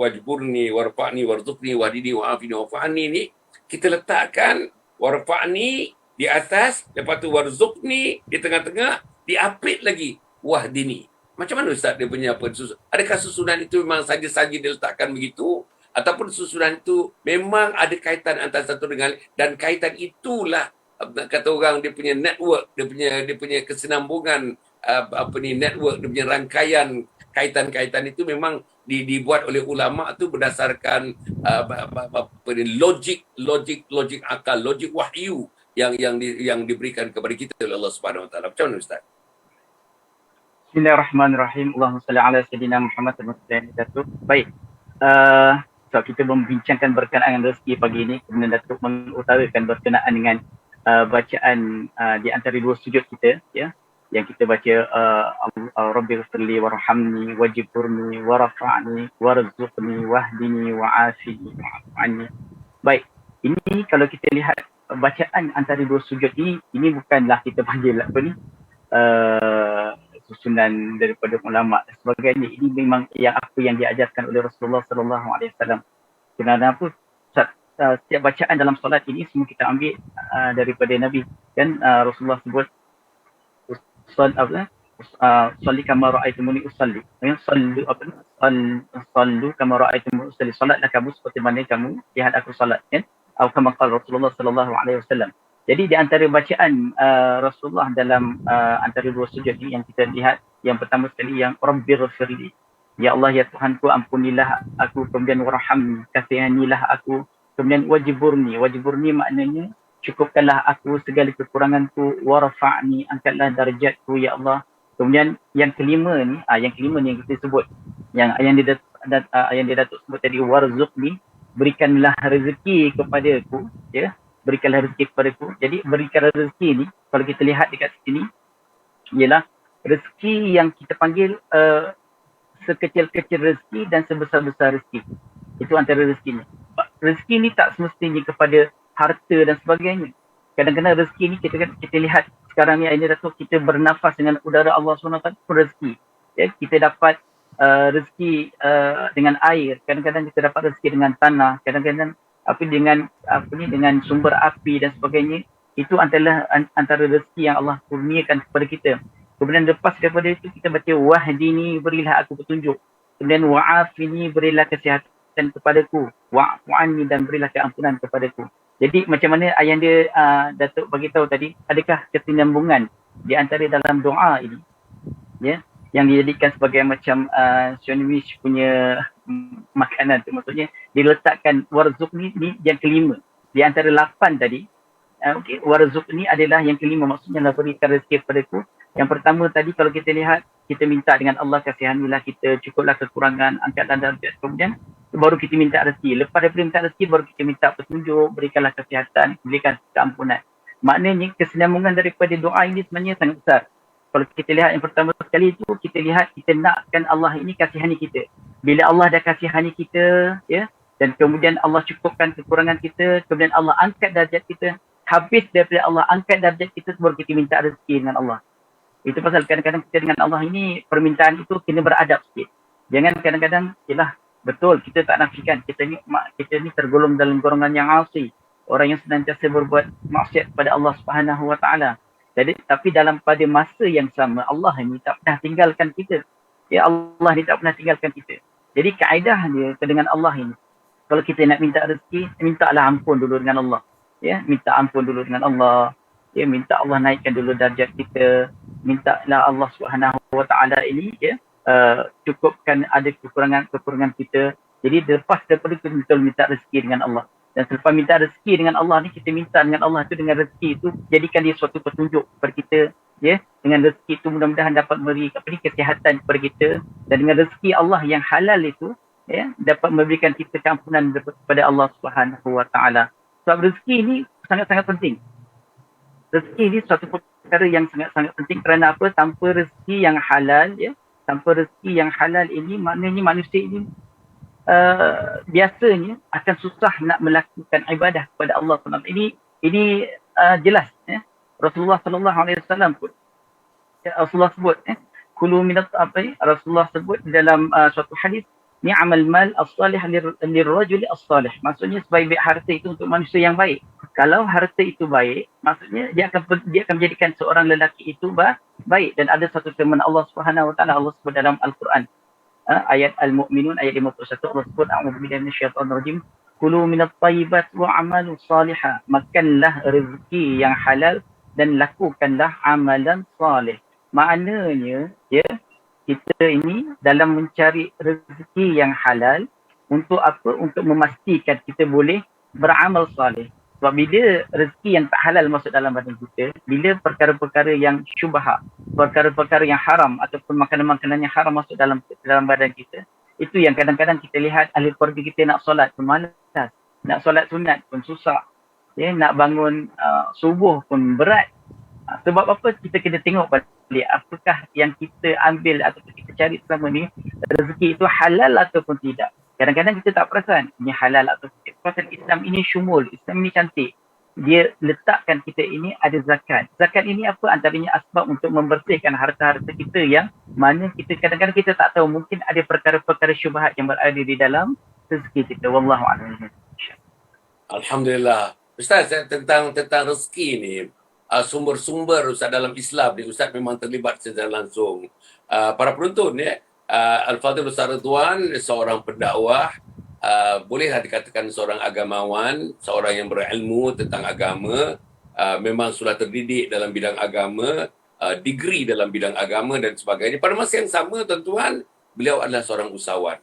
wajburni, warfa'ni, warzuqni, wahdini, wa'afini, wa'fa'ani ni kita letakkan warfa'ni di atas, lepas tu warzuqni di tengah-tengah, diapit lagi wahdini. Macam mana Ustaz dia punya apa? Adakah susunan itu memang saja-saja diletakkan begitu? Ataupun susunan itu memang ada kaitan antara satu dengan lain, dan kaitan itulah kata orang dia punya network, dia punya kesinambungan network, dia punya rangkaian kaitan-kaitan itu memang dibuat oleh ulama tu berdasarkan logik akal, logik wahyu yang diberikan kepada kita oleh Allah Subhanahu Wa Taala. Macam mana Ustaz? Bismillahirrahmanirrahim. Allahumma salli ala sayyidina Muhammad wa Datuk. Baik. So kita membincangkan berkenaan dengan rezeki pagi ini, kemudian Datuk mengutarakan berkenaan dengan bacaan di antara dua sujud kita, ya, yang kita baca Rabbighfirli warhamni wajburni warfa'ni warzuqni wahdini wa'afini wa'afani. Baik, ini kalau kita lihat bacaan antara dua sujud ini bukanlah kita panggil apa ni susunan daripada ulama dan sebagainya. Ini memang yang diajarkan oleh Rasulullah sallallahu alaihi wasallam. Kenapa setiap bacaan dalam solat ini semua kita ambil daripada Nabi, dan Rasulullah sebut salli kama ra'aitumuni usalli. Sallu kama ra'aitumuni usalli. Salatlah kamu seperti mana kamu lihat aku salat, kan? Atau kama qala Rasulullah sallallahu alaihi wasallam. Jadi di antara bacaan Rasulullah dalam antara dua sujud ini yang kita lihat, yang pertama sekali yang Rabbighfirli, ya Allah ya Tuhanku, ampunilah aku, kemudian warhamni, kasihanilah aku, kemudian wajburni maknanya cukupkanlah aku segala kekuranganku, warfa'ni, angkatlah darjatku ya Allah. Kemudian yang kelima ni yang kita sebut, yang dia Datuk sebut tadi, warzuqni, berikanlah rezeki kepadaku, ya, berikanlah rezeki kepadaku. Jadi berikan rezeki ni kalau kita lihat dekat sini ialah rezeki yang kita panggil sekecil-kecil rezeki dan sebesar-besar rezeki. Itu antara rezeki ni. Rezeki ni tak semestinya kepada harta dan sebagainya. Kadang-kadang rezeki ni kita lihat sekarang ni ini Datuk, kita bernafas dengan udara Allah SWT pun rezeki. Ya, kita dapat rezeki dengan air, kadang-kadang kita dapat rezeki dengan tanah, kadang-kadang dengan sumber api dan sebagainya. Itu antara rezeki yang Allah kurniakan kepada kita. Kemudian lepas daripada itu kita baca wahdini, berilah aku petunjuk. Kemudian wa'afini, berilah kesihatan kepadaku. Wa'fu'anni, dan berilah keampunan kepadaku. Jadi macam mana ayah dia Datuk bagi tahu tadi, adakah kesinambungan di antara dalam doa ini, ya, yang dijadikan sebagai macam sandwich punya makanan tu, maksudnya diletakkan warzuq ni yang kelima di antara 8 tadi. Okey, warzuq ni adalah yang kelima, maksudnya lah berikan rezeki kepadaku. Yang pertama tadi kalau kita lihat, kita minta dengan Allah, kasihanilah kita, cukuplah kekurangan, angkatlah darjat. Kemudian baru kita minta rezeki. Lepas daripada minta rezeki, baru kita minta petunjuk, berikanlah kesihatan, berikan keampunan. Maknanya kesinambungan daripada doa ini sebenarnya sangat besar. Kalau kita lihat yang pertama sekali itu, kita lihat kita nakkan Allah ini kasihani kita. Bila Allah dah kasihani kita, ya, dan kemudian Allah cukupkan kekurangan kita, kemudian Allah angkat darjat kita, habis daripada Allah angkat darjat kita, baru kita minta rezeki dengan Allah. Itu pasal kadang-kadang kita dengan Allah ini, permintaan itu kena beradab sikit. Jangan kadang-kadang, yelah, betul, kita tak nafikan, kita ni tergolong dalam golongan yang asi, orang yang senantiasa berbuat maksiat kepada Allah Subhanahu Wa Taala. Jadi, tapi pada masa yang sama, Allah ni tak pernah tinggalkan kita. Ya, Allah ni tak pernah tinggalkan kita. Jadi kaedah dia dengan Allah ini, kalau kita nak minta rezeki, mintalah ampun dulu dengan Allah. Ya, minta ampun dulu dengan Allah. Ya, minta Allah naikkan dulu darjat kita. Mintalah Allah Subhanahu Wa Taala ini, ya, cukupkan ada kekurangan kita. Jadi lepas daripada itu kita minta rezeki dengan Allah. Dan selepas minta rezeki dengan Allah ni, kita minta dengan Allah tu, dengan rezeki itu jadikan dia suatu petunjuk kepada kita, ya. Dengan rezeki itu mudah-mudahan dapat memberi kesihatan kepada kita, dan dengan rezeki Allah yang halal itu, ya, dapat memberikan kita keampunan kepada Allah Subhanahu Wa Taala. Sebab rezeki ini sangat-sangat penting. Rezeki ini suatu perkara yang sangat-sangat penting, kerana apa? Tanpa rezeki yang halal, ya, tanpa rezeki yang halal ini, maknanya manusia ini biasanya akan susah nak melakukan ibadah kepada Allah SWT. Ini jelas, ya. Rasulullah sallallahu alaihi wasallam pun, ya, Rasulullah sebut, kulu minat Rasulullah sebut dalam suatu hadis, ni'amal mal as-salih lirrajuli as-salih. Maksudnya sebaik-baik harta itu untuk manusia yang baik. Kalau harta itu baik, maksudnya dia akan menjadikan seorang lelaki itu baik. Dan ada satu firman Allah Subhanahu Wa Taala, Allah sebut dalam Al-Quran, ayat Al-Mu'minun ayat 51, Allah sebut, a'udzu billahi minasyaitonir rajim, kulu minat tayyibat wa'amalu salihah. Makanlah rezeki yang halal dan lakukanlah amalan salih. Maknanya, ya, kita ini dalam mencari rezeki yang halal untuk apa? Untuk memastikan kita boleh beramal salih. Sebab bila rezeki yang tak halal masuk dalam badan kita, bila perkara-perkara yang syubhat, perkara-perkara yang haram ataupun makanan-makanan yang haram masuk dalam badan kita, itu yang kadang-kadang kita lihat ahli keluarga kita nak solat pun malas, nak solat sunat pun susah, ya, nak bangun subuh pun berat. Sebab apa? Kita kena tengok balik apakah yang kita ambil ataupun kita cari selama ni, rezeki itu halal ataupun tidak. Kadang-kadang kita tak perasan ini halal ataupun tidak. Perasan Islam ini syumul, Islam ini cantik. Dia letakkan kita ini ada zakat. Zakat ini apa? Antaranya asbab untuk membersihkan harta-harta kita yang mana kita kadang-kadang kita tak tahu, mungkin ada perkara-perkara syubhat yang berada di dalam rezeki kita. Wallahu a'lam. Alhamdulillah. Ustaz, tentang rezeki ni, sumber-sumber Ustaz dalam Islam ni, Ustaz memang terlibat secara langsung. Para penonton ya, Al-Fadhil Ustaz Ridwan, seorang pendakwah, bolehlah dikatakan seorang agamawan, seorang yang berilmu tentang agama, memang sudah terdidik dalam bidang agama, degree dalam bidang agama dan sebagainya. Pada masa yang sama, tuan-tuan, beliau adalah seorang usahawan.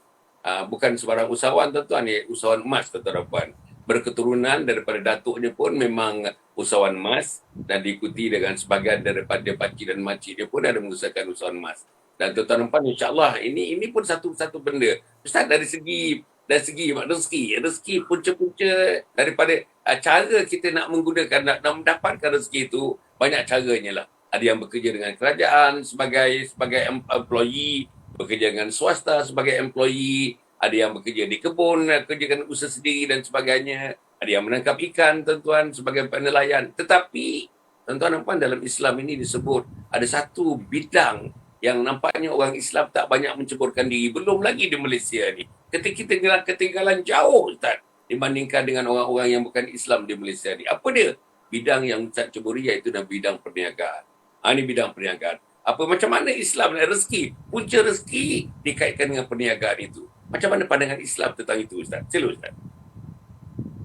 Bukan sebarang usahawan, tuan-tuan, usahawan emas, tuan-tuan. Berketurunan daripada datuknya pun memang usahawan emas dan diikuti dengan sebagian daripada pakcik dan makcik dia pun ada mengusahakan usahawan emas. Dan tuan-tuan nampak, insyaAllah ini pun satu benda. Ustaz, dari segi rezeki punca-punca daripada cara kita nak menggunakan, nak mendapatkan rezeki itu, banyak caranya lah. Ada yang bekerja dengan kerajaan sebagai employee, bekerja dengan swasta sebagai employee, ada yang bekerja di kebun, kerjakan usaha sendiri dan sebagainya. Ada yang menangkap ikan, tuan-tuan, sebagai penelayan. Tetapi, tuan-tuan nampak dalam Islam ini disebut ada satu bidang yang nampaknya orang Islam tak banyak menceburkan diri. Belum lagi di Malaysia ni. Kita ketinggalan jauh, Ustaz, dibandingkan dengan orang-orang yang bukan Islam di Malaysia ni. Apa dia? Bidang yang Ustaz ceburi, iaitu dalam bidang perniagaan. Ini bidang perniagaan. Macam mana Islam dan rezeki? Punca rezeki dikaitkan dengan perniagaan itu. Macam mana pandangan Islam tentang itu, Ustaz? Sila, Ustaz.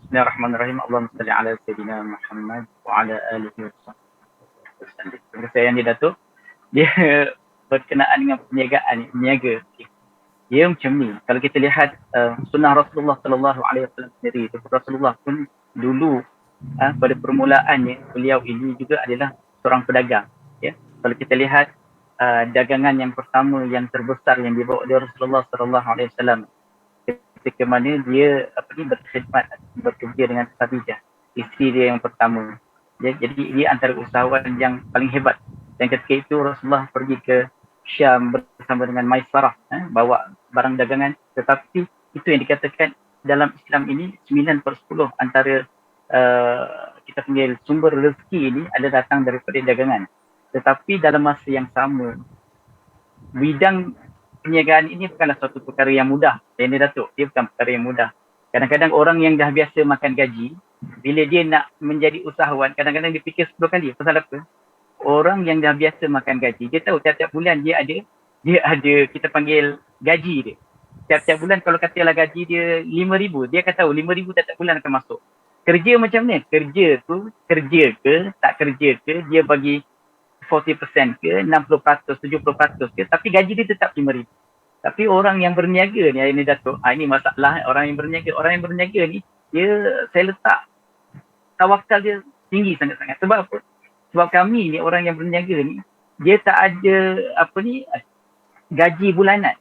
Bismillahirrahmanirrahim. Allahumma salli ala sayyidina Muhammad wa ala alihi wa sallam. Terima kasih yang dia, Datuk. Dia berkenaan dengan perniagaan, niaga. Dia macam ni. Kalau kita lihat sunnah Rasulullah sallallahu alaihi wasallam sendiri, Rasulullah pun dulu pada permulaannya beliau ini juga adalah seorang pedagang, ya. Kalau kita lihat dagangan yang pertama yang terbesar yang dibawa oleh Rasulullah sallallahu alaihi wasallam ketika mana dia berkhidmat, bekerja dengan Khadijah, isteri dia yang pertama. Jadi dia antara usahawan yang paling hebat. Dan ketika itu Rasulullah pergi ke Syam bersama dengan Maisarah, bawa barang dagangan. Tetapi itu yang dikatakan dalam Islam ini 9/10 antara kita panggil sumber rezeki ini ada datang daripada dagangan. Tetapi dalam masa yang sama, bidang perniagaan ini bukanlah suatu perkara yang mudah. Yang dia, Datuk, dia bukan perkara yang mudah. Kadang-kadang orang yang dah biasa makan gaji, bila dia nak menjadi usahawan, kadang-kadang dia fikir 10 kali. Pasal apa? Orang yang dah biasa makan gaji, dia tahu tiap-tiap bulan dia ada kita panggil gaji dia. Tiap-tiap bulan kalau katalah gaji dia 5,000, dia akan tahu 5,000 tiap-tiap bulan akan masuk. Kerja macam ni, kerja ke, tak kerja ke, dia bagi 40% ke, 60%, 70% ke, tapi gaji dia tetap 5,000. Tapi orang yang berniaga ni, ini Datuk, ini masalah orang yang berniaga. Orang yang berniaga ni, saya letak tawakal dia tinggi sangat-sangat. Sebab apa? Sebab kami ni, orang yang berniaga ni, dia tak ada gaji bulanan.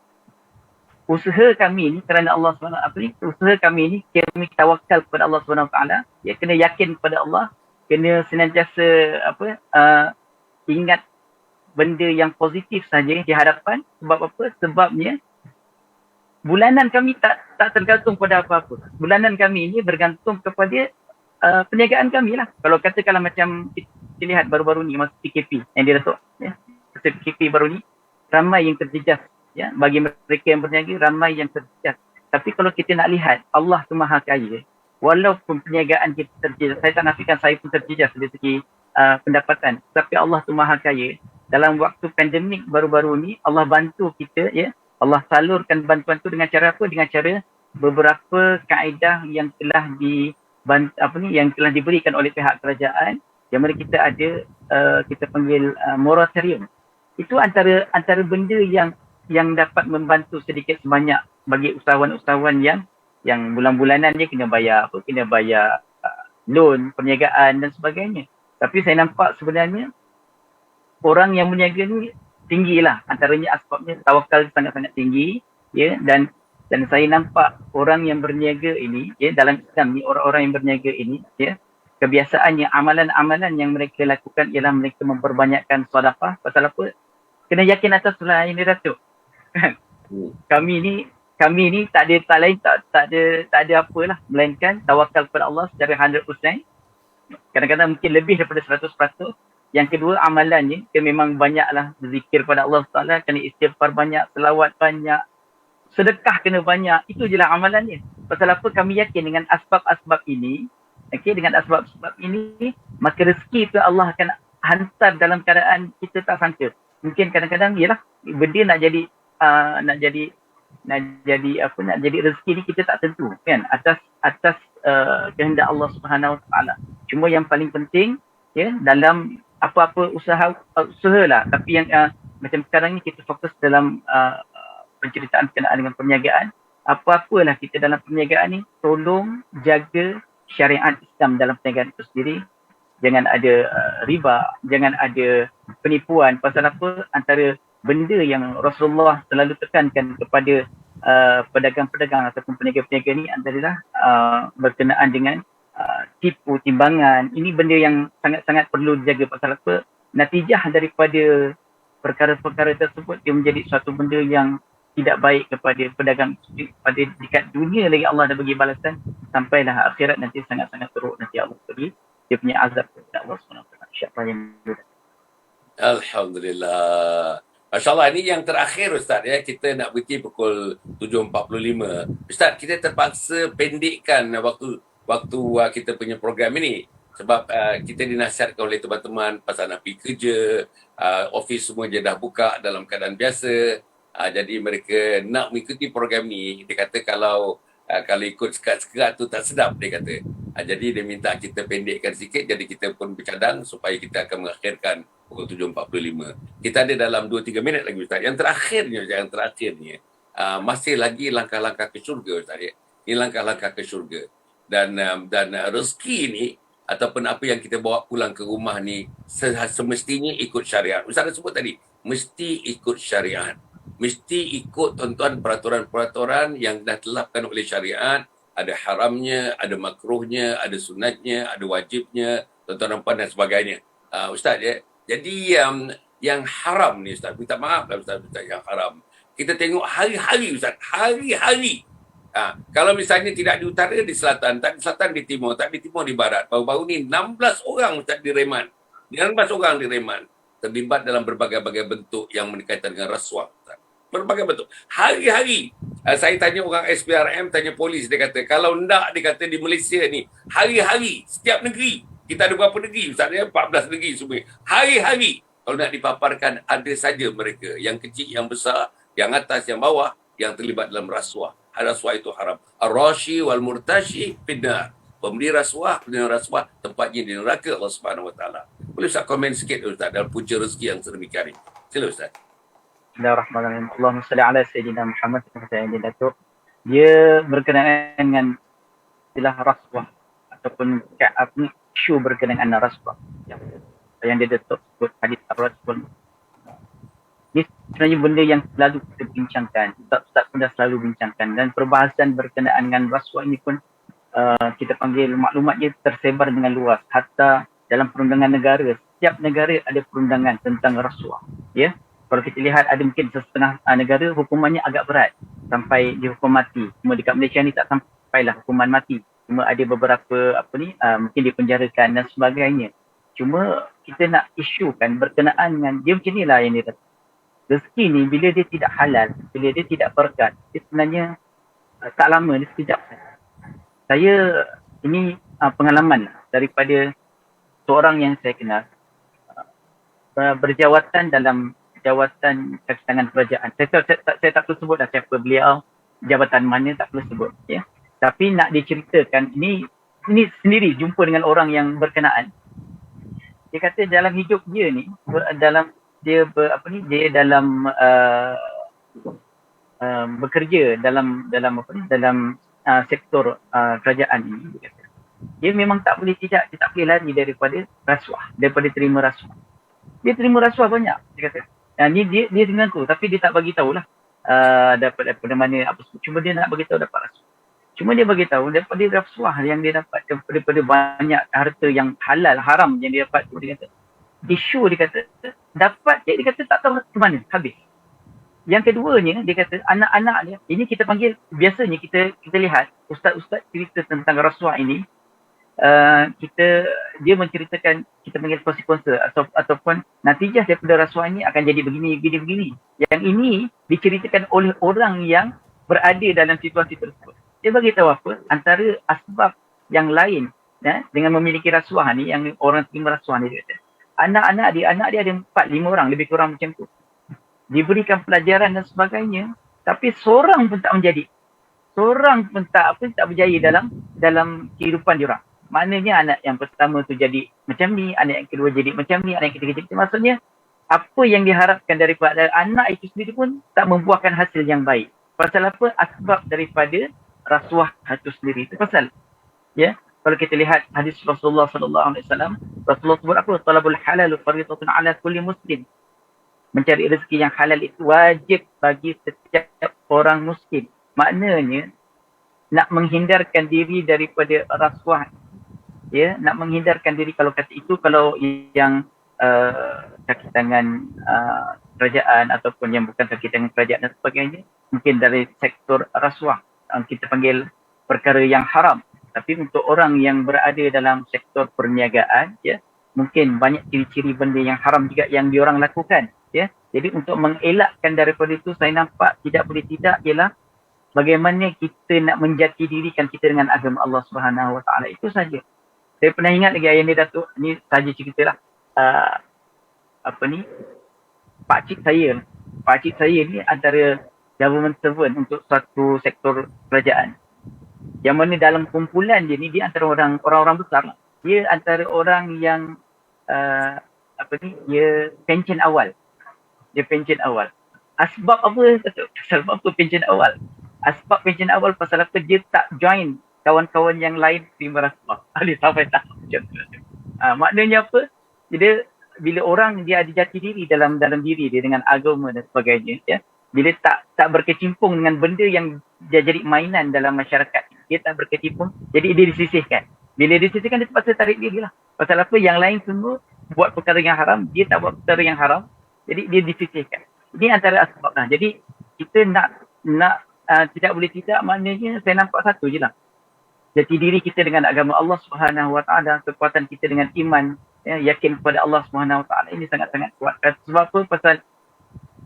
Usaha kami ni kerana Allah SWT, usaha kami ni kami tawakal kepada Allah SWT. Ya, kena yakin kepada Allah, kena senantiasa ingat benda yang positif saja di hadapan. Sebab apa? Sebabnya bulanan kami tak tergantung pada apa-apa. Bulanan kami ini bergantung kepada perniagaan kami lah. Kalau katakanlah macam kita lihat baru-baru ni masa PKP yang dia Datuk, ya, masa PKP baru ni ramai yang terjejas, ya, bagi mereka yang berniaga ramai yang terjejas. Tapi kalau kita nak lihat, Allah tu Maha Kaya. Walaupun perniagaan kita terjejas, saya tak nafikan saya pun terjejas dari segi pendapatan, tapi Allah tu Maha Kaya. Dalam waktu pandemik baru-baru ni Allah bantu kita, ya. Allah salurkan bantuan tu dengan cara apa? Dengan cara beberapa kaedah yang telah yang telah diberikan oleh pihak kerajaan, yang mana kita ada kita panggil moratorium. Itu antara benda yang dapat membantu sedikit sebanyak bagi usahawan-usahawan yang bulan-bulanan dia kena bayar loan, perniagaan dan sebagainya. Tapi saya nampak sebenarnya orang yang berniaga ni tinggilah, antaranya asbabnya tawakal sangat-sangat tinggi, ya, dan saya nampak orang yang berniaga ini, ya, dalam Islam ni orang-orang yang berniaga ini, ya, kebiasaannya amalan-amalan yang mereka lakukan ialah mereka memperbanyakkan sedekah. Pasal apa? Kena yakin atas lah ini Datuk. Kami ni tak ada apalah melainkan tawakal kepada Allah secara 100%. Kadang-kadang mungkin lebih daripada 100%. Yang kedua, amalannya kita memang banyaklah berzikir pada Allah Taala, kena istighfar banyak, selawat banyak, sedekah kena banyak. Itu je lah amalannya. Pasal apa? Kami yakin dengan asbab-asbab ini, dengan asbab-asbab ini, maka rezeki itu Allah akan hantar dalam keadaan kita tak sangka. Mungkin kadang-kadang ialah benda nak jadi rezeki ni kita tak tentu, kan, atas kehendak Allah Subhanahu Wa Taala. Cuma yang paling penting, ya, dalam apa-apa usaha lah, tapi yang macam sekarang ni kita fokus dalam penceritaan berkenaan dengan perniagaan. Apa-apalah kita dalam perniagaan ni, tolong jaga syariat Islam dalam perniagaan itu sendiri. Jangan ada riba, jangan ada penipuan. Pasal apa? Antara benda yang Rasulullah selalu tekankan kepada pedagang-pedagang ataupun peniaga-peniaga ni adalah berkenaan dengan tipu, timbangan. Ini benda yang sangat-sangat perlu dijaga. Pasal apa? Natijah daripada perkara-perkara tersebut dia menjadi suatu benda yang tidak baik kepada pedagang. Pada dekat dunia lagi Allah dah bagi balasan, sampailah akhirat nanti sangat-sangat teruk. Nanti Allah bagi dia punya azab kepada Allah SWT. InsyaAllah yang Alhamdulillah. Masya Allah, ini yang terakhir Ustaz, ya. Kita nak berhenti pukul 7.45. Ustaz, kita terpaksa pendekkan waktu kita punya program ini sebab kita dinasihatkan oleh teman-teman pasal nak pergi kerja, office semua je dah buka dalam keadaan biasa. Jadi mereka nak mengikuti program ni. Dia kata kalau ikut sekat-sekat tu tak sedap, dia kata. Jadi dia minta kita pendekkan sikit, jadi kita pun bercadang supaya kita akan mengakhirkan pukul 7.45. Kita ada dalam 2-3 minit lagi Ustaz. Yang terakhirnya masih lagi langkah-langkah ke syurga Ustaz, ya. Ini langkah-langkah ke syurga. Dan rezeki ni ataupun apa yang kita bawa pulang ke rumah ni semestinya ikut syariat. Ustaz dah sebut tadi, mesti ikut syariat. Mesti ikut tuan-tuan peraturan-peraturan yang dah ditetapkan oleh syariat. Ada haramnya, ada makruhnya, ada sunatnya, ada wajibnya, tuan-tuan dan puan dan sebagainya. Ustaz, ya. Jadi yang haram ni Ustaz, minta maaf lah Ustaz, yang haram. Kita tengok hari-hari Ustaz, hari-hari. Kalau misalnya tidak di utara, di selatan, tak di selatan, di timur, tak di timur, di barat. Baru-baru ni 16 orang Ustaz direman. 16 orang direman. Terlibat dalam berbagai-bagai bentuk yang berkaitan dengan rasuah Ustaz. Berbagai bentuk. Hari-hari. Saya tanya orang SPRM, tanya polis, dia kata, kalau ndak, dia kata di Malaysia ni, hari-hari, setiap negeri. Kita ada berapa negeri Ustaz, ya? 14 negeri semua. Hari-hari. Kalau nak dipaparkan, ada saja mereka. Yang kecil, yang besar, yang atas, yang bawah, yang terlibat dalam rasuah. Rasuah itu haram. Ar-rashi wal murtashi finnar. Pemberi rasuah, penerima rasuah, tempatnya di neraka Allah Subhanahu Wa Taala. Boleh Ustaz komen sikit Ustaz dalam punca rezeki yang sedemikian ini? Sila Ustaz. Bismillahirrahmanirrahim. Allahumma salli ala Sayyidina Muhammad. Datuk. Dia berkenaan dengan istilah rasuah ataupun isu berkenaan dengan rasuah yang dia Datuk sebut hadis Rasul. Ini sebenarnya benda yang selalu kita bincangkan. Ustaz pun dah selalu bincangkan. Dan perbahasan berkenaan dengan rasuah ini pun kita panggil maklumatnya tersebar dengan luas. Hatta dalam perundangan negara. Setiap negara ada perundangan tentang rasuah. Ya. Kalau kita lihat ada mungkin setengah negara hukumannya agak berat. Sampai dihukum mati. Cuma dekat Malaysia ni tak sampailah hukuman mati. Cuma ada beberapa mungkin dipenjarakan dan sebagainya. Cuma kita nak isukan berkenaan dengan dia macam inilah yang dia kata. Rezeki ni bila dia tidak halal, bila dia tidak berkat, dia sebenarnya tak lama, dia sekejap. Saya ini pengalaman daripada seorang yang saya kenal berjawatan dalam jawatan kaki tangan kerajaan. Saya tak perlu sebut dah siapa beliau. jabatan mana tak perlu sebut, ya. Tapi nak diceritakan, ini sendiri jumpa dengan orang yang berkenaan. Dia kata dalam hidup dia ni, dia bekerja dalam sektor kerajaan ini. Dia kata dia memang dia tak boleh lari daripada rasuah, daripada terima rasuah. Dia terima rasuah banyak, dia kata. Dia dengan tu, tapi dia tak bagi tahulah dapat daripada mana apa semua. Cuma dia nak bagi tahu dapat rasuah. Cuma dia bagi tahu daripada rasuah yang dia dapat, daripada banyak harta yang halal haram yang dia dapat tu, dia kata isu, dia kata dapat dia kata tak tahu ke mana habis. Yang keduanya, dia kata anak-anak dia, ini kita panggil, biasanya kita lihat ustaz-ustaz cerita tentang rasuah ini, dia menceritakan, kita panggil konsekuensi ataupun natijah daripada rasuah ini akan jadi begini. Yang ini diceritakan oleh orang yang berada dalam situasi tersebut. Dia bagi tahu apa antara asbab yang lain dengan memiliki rasuah ni, yang orang terima rasuah ni, dia kata anak dia ada 4-5 orang lebih kurang macam tu, diberikan pelajaran dan sebagainya, tapi seorang pun tak berjaya dalam kehidupan dia orang. Maknanya anak yang pertama tu jadi macam ni, anak yang kedua jadi macam ni, anak yang ketiga jadi macam ni. Maksudnya apa yang diharapkan daripada anak itu sendiri pun tak membuahkan hasil yang baik. Pasal apa? Asbab daripada rasuah itu sendiri. Itu pasal, ya, kalau kita lihat hadis Rasulullah sallallahu alaihi wasallam, Rasulullah sebut apa? Talabul halal fardhatun ala kulli muslim. Mencari rezeki yang halal itu wajib bagi setiap orang muslim. Maknanya nak menghindarkan diri daripada rasuah, ya, nak menghindarkan diri, kalau kata itu, kalau yang kaki tangan kerajaan ataupun yang bukan kaki tangan kerajaan dan sebagainya, mungkin dari sektor rasuah, kita panggil perkara yang haram. Tapi untuk orang yang berada dalam sektor perniagaan, ya, mungkin banyak ciri-ciri benda yang haram juga yang diorang lakukan, ya. Jadi untuk mengelakkan daripada itu, saya nampak tidak boleh tidak ialah bagaimana kita nak menjati dirikan kita dengan agama Allah Subhanahu Wa Taala. Itu saja. Saya pernah ingat lagi ayah ni, Datuk, ni saja ceritalah. Pakcik saya ni antara government servant untuk satu sektor kerajaan. Yang mana dalam kumpulan dia ni, dia antara orang-orang besar lah. Dia antara orang yang dia pension awal. Asbab apa? Asbab apa pension awal? Asbab pension awal pasal apa? Dia tak join kawan-kawan yang lain terima rasuah. Dia sampai tak macam tu. Maknanya apa? Dia, bila orang dia ada jati diri dalam diri dia dengan agama dan sebagainya, ya, bila tak berkecimpung dengan benda yang dia jadi mainan dalam masyarakat, dia tak berkecimpung, jadi dia disisihkan. Bila disisihkan, dia terpaksa tarik diri lah. Pasal apa? Yang lain semua buat perkara yang haram, dia tak buat perkara yang haram, jadi dia disisihkan. Ini antara asbab lah. Jadi kita nak tidak boleh tidak, maknanya saya nampak satu je lah. Jati diri kita dengan agama Allah Subhanahu Wa Taala, kekuatan kita dengan iman, ya, yakin kepada Allah Subhanahu Wa Taala, ini sangat-sangat kuat. Sebab apa? Pasal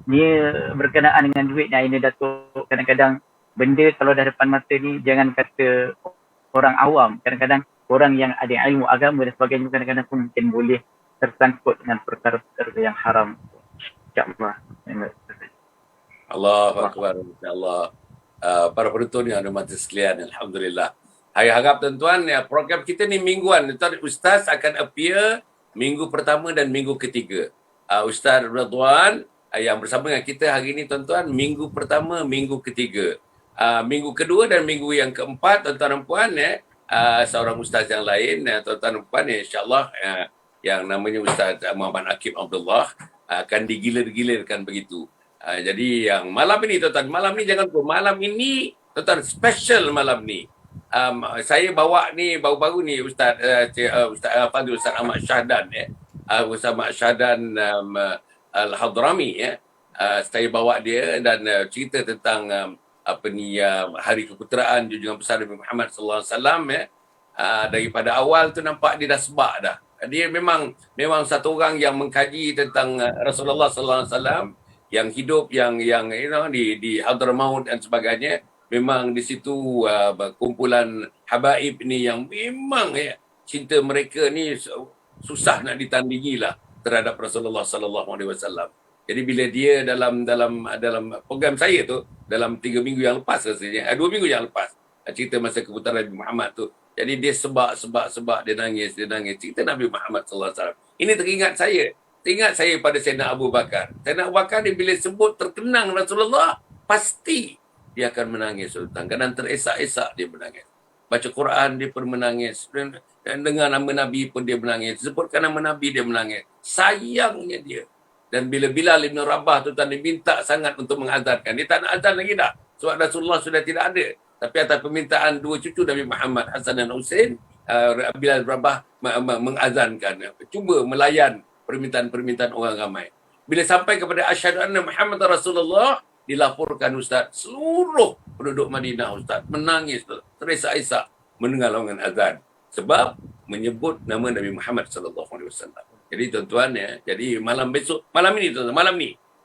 dia berkenaan dengan duit. Ini Datuk, kadang-kadang benda kalau dah depan mata ni, jangan kata orang awam, kadang-kadang orang yang ada ilmu agama dan sebagainya, kadang-kadang pun mungkin boleh tersangkut dengan perkara-perkara yang haram. InsyaAllah. Allahu Akbar. InsyaAllah. Para penonton yang hormati sekalian, Alhamdulillah. Saya harap tuan-tuan, ya, program kita ni mingguan. Tuan Ustaz akan appear minggu pertama dan minggu ketiga. Ustaz Ridwan yang bersama dengan kita hari ini, tuan-tuan, minggu pertama, minggu ketiga. Minggu kedua dan minggu yang keempat, tuan-tuan dan puan, seorang ustaz yang lain, tuan-tuan dan puan, insyaAllah, yang namanya Ustaz Muhammad Akib Abdullah, akan digilir-gilirkan begitu. Jadi yang malam ini, tuan-tuan, malam ni jangan lupa, malam ini, tuan-tuan, special malam ni. Saya bawa ni baru-baru ni Ustaz Fadil, Ustaz Ahmad Syahdan, Ustaz Ahmad Syahdan Al-Hadrami, saya bawa dia dan cerita tentang Hari Keputeraan Junjungan Besar Nabi Muhammad sallallahu alaihi wasallam, daripada awal tu nampak dia dah sebab dah. Dia memang satu orang yang mengkaji tentang Rasulullah sallallahu alaihi wasallam, yang hidup yang di Hadramaut dan sebagainya. Memang di situ kumpulan habaib ni yang memang cinta mereka ni susah nak ditandingi lah terhadap Rasulullah sallallahu alaihi wasallam. Jadi bila dia dalam program saya tu, dalam 3 minggu yang lepas rasanya, 2 minggu yang lepas, cerita masa keputaran Nabi Muhammad tu. Jadi dia sebab, dia nangis. Cerita Nabi Muhammad SAW. Ini teringat saya pada Sayyidina Abu Bakar. Sayyidina Abu Bakar dia bila sebut terkenang Rasulullah, pasti dia akan menangis Sultan. Kadang teresak-esak dia menangis. Baca Quran dia pun menangis. Dan dengar nama Nabi pun dia menangis. Sebutkan nama Nabi dia menangis. Sayangnya dia. Dan bila Bilal Ibn Rabah tu dia minta sangat untuk mengazankan. Dia tak nak azan lagi dah. Sebab Rasulullah sudah tidak ada. Tapi atas permintaan 2 cucu Nabi Muhammad, Hasan dan Husain, Bilal Ibn Rabah mengazankan. Cuba melayan permintaan-permintaan orang ramai. Bila sampai kepada asyhadu anna Muhammad Rasulullah, dilaporkan Ustaz, seluruh penduduk Madinah Ustaz menangis, teresak-esak mendengar longan azan. Sebab menyebut nama Nabi Muhammad SAW. Jadi tuan-tuan ya, jadi malam ini tuan-tuan,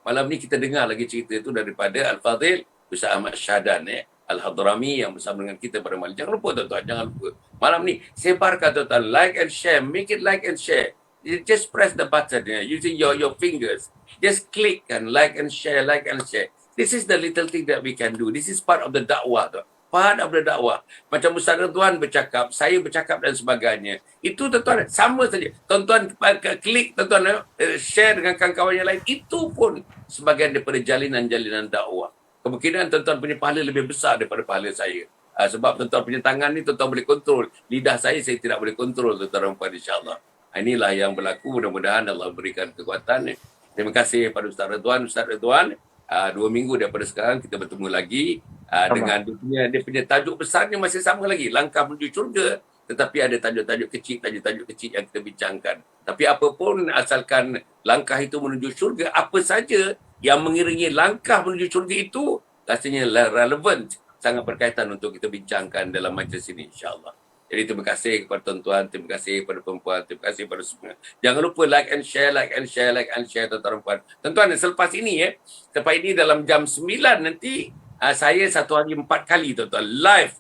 malam ni kita dengar lagi cerita itu daripada Al-Fadhil Ustaz Ahmad Syahdan Al-Hadrami yang bersama dengan kita pada malam. Jangan lupa tuan-tuan, jangan lupa. Malam ni sebarkan tuan-tuan, like and share, make it like and share. You just press the button using your fingers. Just click and like and share, like and share. This is the little thing that we can do. This is part of the dakwah tu. Part of the dakwah. Macam Ustaz Ridwan bercakap, saya bercakap dan sebagainya. Itu tuan-tuan sama saja. Tuan-tuan klik, tuan-tuan share dengan kawan-kawan yang lain. Itu pun sebahagian daripada jalinan-jalinan dakwah. Kemungkinan tuan-tuan punya pahala lebih besar daripada pahala saya. Sebab tuan-tuan punya tangan ni tuan-tuan boleh kontrol. Lidah saya tidak boleh kontrol tuan-tuan puan insya-Allah. Inilah yang berlaku. Mudah-mudahan Allah berikan kekuatan. Terima kasih kepada Ustaz Ridwan. 2 minggu daripada sekarang kita bertemu lagi dengan dia punya tajuk besarnya masih sama lagi, langkah menuju syurga, tetapi ada tajuk-tajuk kecil yang kita bincangkan. Tapi apapun asalkan langkah itu menuju syurga, apa saja yang mengiringi langkah menuju syurga itu rasanya relevan, sangat berkaitan untuk kita bincangkan dalam majlis ini insya-Allah. Jadi terima kasih kepada tuan-tuan, terima kasih kepada perempuan, terima kasih kepada semua. Jangan lupa like and share tuan-tuan dan puan. Tuan-tuan, selepas ini dalam jam 9 nanti saya satu hari 4 kali tuan-tuan live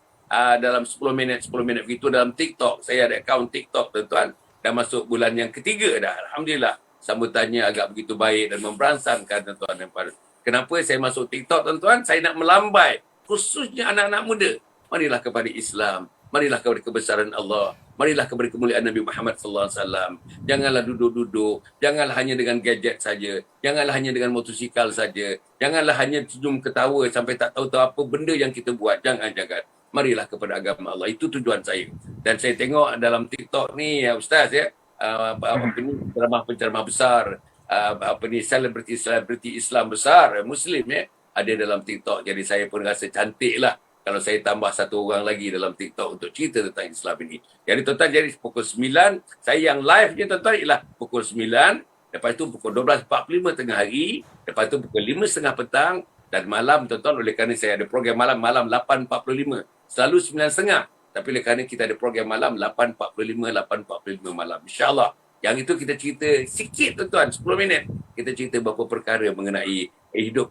dalam 10 minit begitu dalam TikTok. Saya ada akaun TikTok tuan-tuan. Dah masuk bulan yang ketiga dah. Alhamdulillah. Sambutannya agak begitu baik dan memberansangkan tuan-tuan dan puan. Kenapa saya masuk TikTok tuan-tuan? Saya nak melambai khususnya anak-anak muda. Marilah kepada Islam. Marilah kepada kebesaran Allah. Marilah kepada kemuliaan Nabi Muhammad SAW. Janganlah duduk-duduk. Janganlah hanya dengan gadget saja. Janganlah hanya dengan motosikal saja. Janganlah hanya senyum ketawa sampai tak tahu apa benda yang kita buat. Jangan. Marilah kepada agama Allah. Itu tujuan saya. Dan saya tengok dalam TikTok ni Ustaz penceramah besar, selebriti Islam besar, Muslim ada dalam TikTok. Jadi saya pun rasa cantik lah kalau saya tambah satu orang lagi dalam TikTok untuk cerita tentang Islam ini. Jadi tuan-tuan, jadi pukul 9, saya yang live je tuan-tuan ialah pukul 9, lepas tu pukul 12.45 tengah hari, lepas tu pukul 5.30 petang, dan malam tuan-tuan, oleh kerana saya ada program malam 8.45, selalu 9.30. Tapi oleh kerana kita ada program malam 8.45 malam. InsyaAllah. Yang itu kita cerita sikit tuan-tuan, 10 minit. Kita cerita beberapa perkara mengenai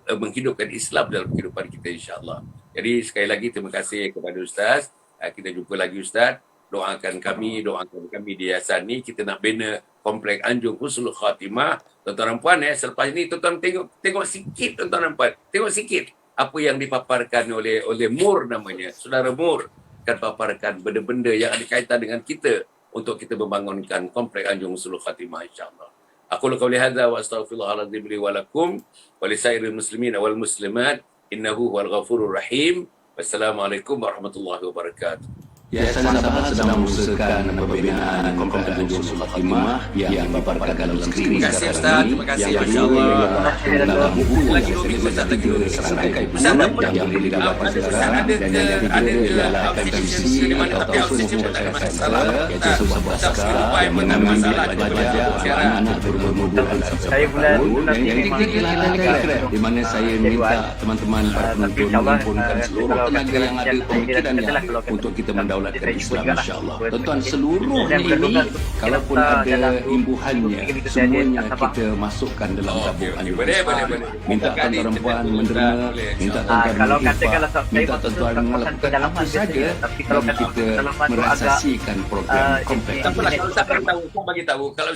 menghidupkan Islam dalam kehidupan kita insyaAllah. Jadi sekali lagi terima kasih kepada Ustaz. Kita jumpa lagi Ustaz. Doakan kami di yayasan ni. Kita nak bina komplek Anjung Husnul Khatimah. Tuan-tuan dan puan selepas ini tuan-tuan tengok sikit tuan-tuan dan puan. Tengok sikit apa yang dipaparkan oleh Mur namanya. Saudara Mur akan paparkan benda-benda yang ada kaitan dengan kita untuk kita membangunkan komplek Anjung Husnul Khatimah insya-Allah. Aku qauli hadza wa astaghfirullahaladzim li wa lakum wa li sairil muslimin wal muslimat innahu huwal ghafurur rahim. Wassalamualaikum warahmatullahi wabarakatuh. Yayasan Sabah sedang mengusahakan pembinaan komplek Anjung Husnul Khatimah yang dipaparkan dalam skrin terima kasih Ustaz, terima kasih insya-Allah. dalam buku Lagi 2 minggu Ustaz lagi 2 minggu. Ustaz yang didapat sekarang dan yang ketiga ialah FCC atau Forum masalah iaitu sebuah baskar yang menangani pelajar anak-anak berumur 12 Saya bulan yang ketiga di mana saya minta teman-teman para penonton mengumpulkan seluruh tenaga yang ada pemikirannya untuk kita mendaulatkan Islam insya-Allah. Tuan-tuan, seluruhnya ini kalaupun ada imbuhannya semuanya kita masukkan dalam tabung Anjung Husnul. Minta tuan-tuan dan puan menderma, minta tuan-tuan menghifaz, minta tuan-tuan melakukan apa saja dan kita merasasikan program komplek. Tak apalah, kalau Ustaz bagi tahu, kalau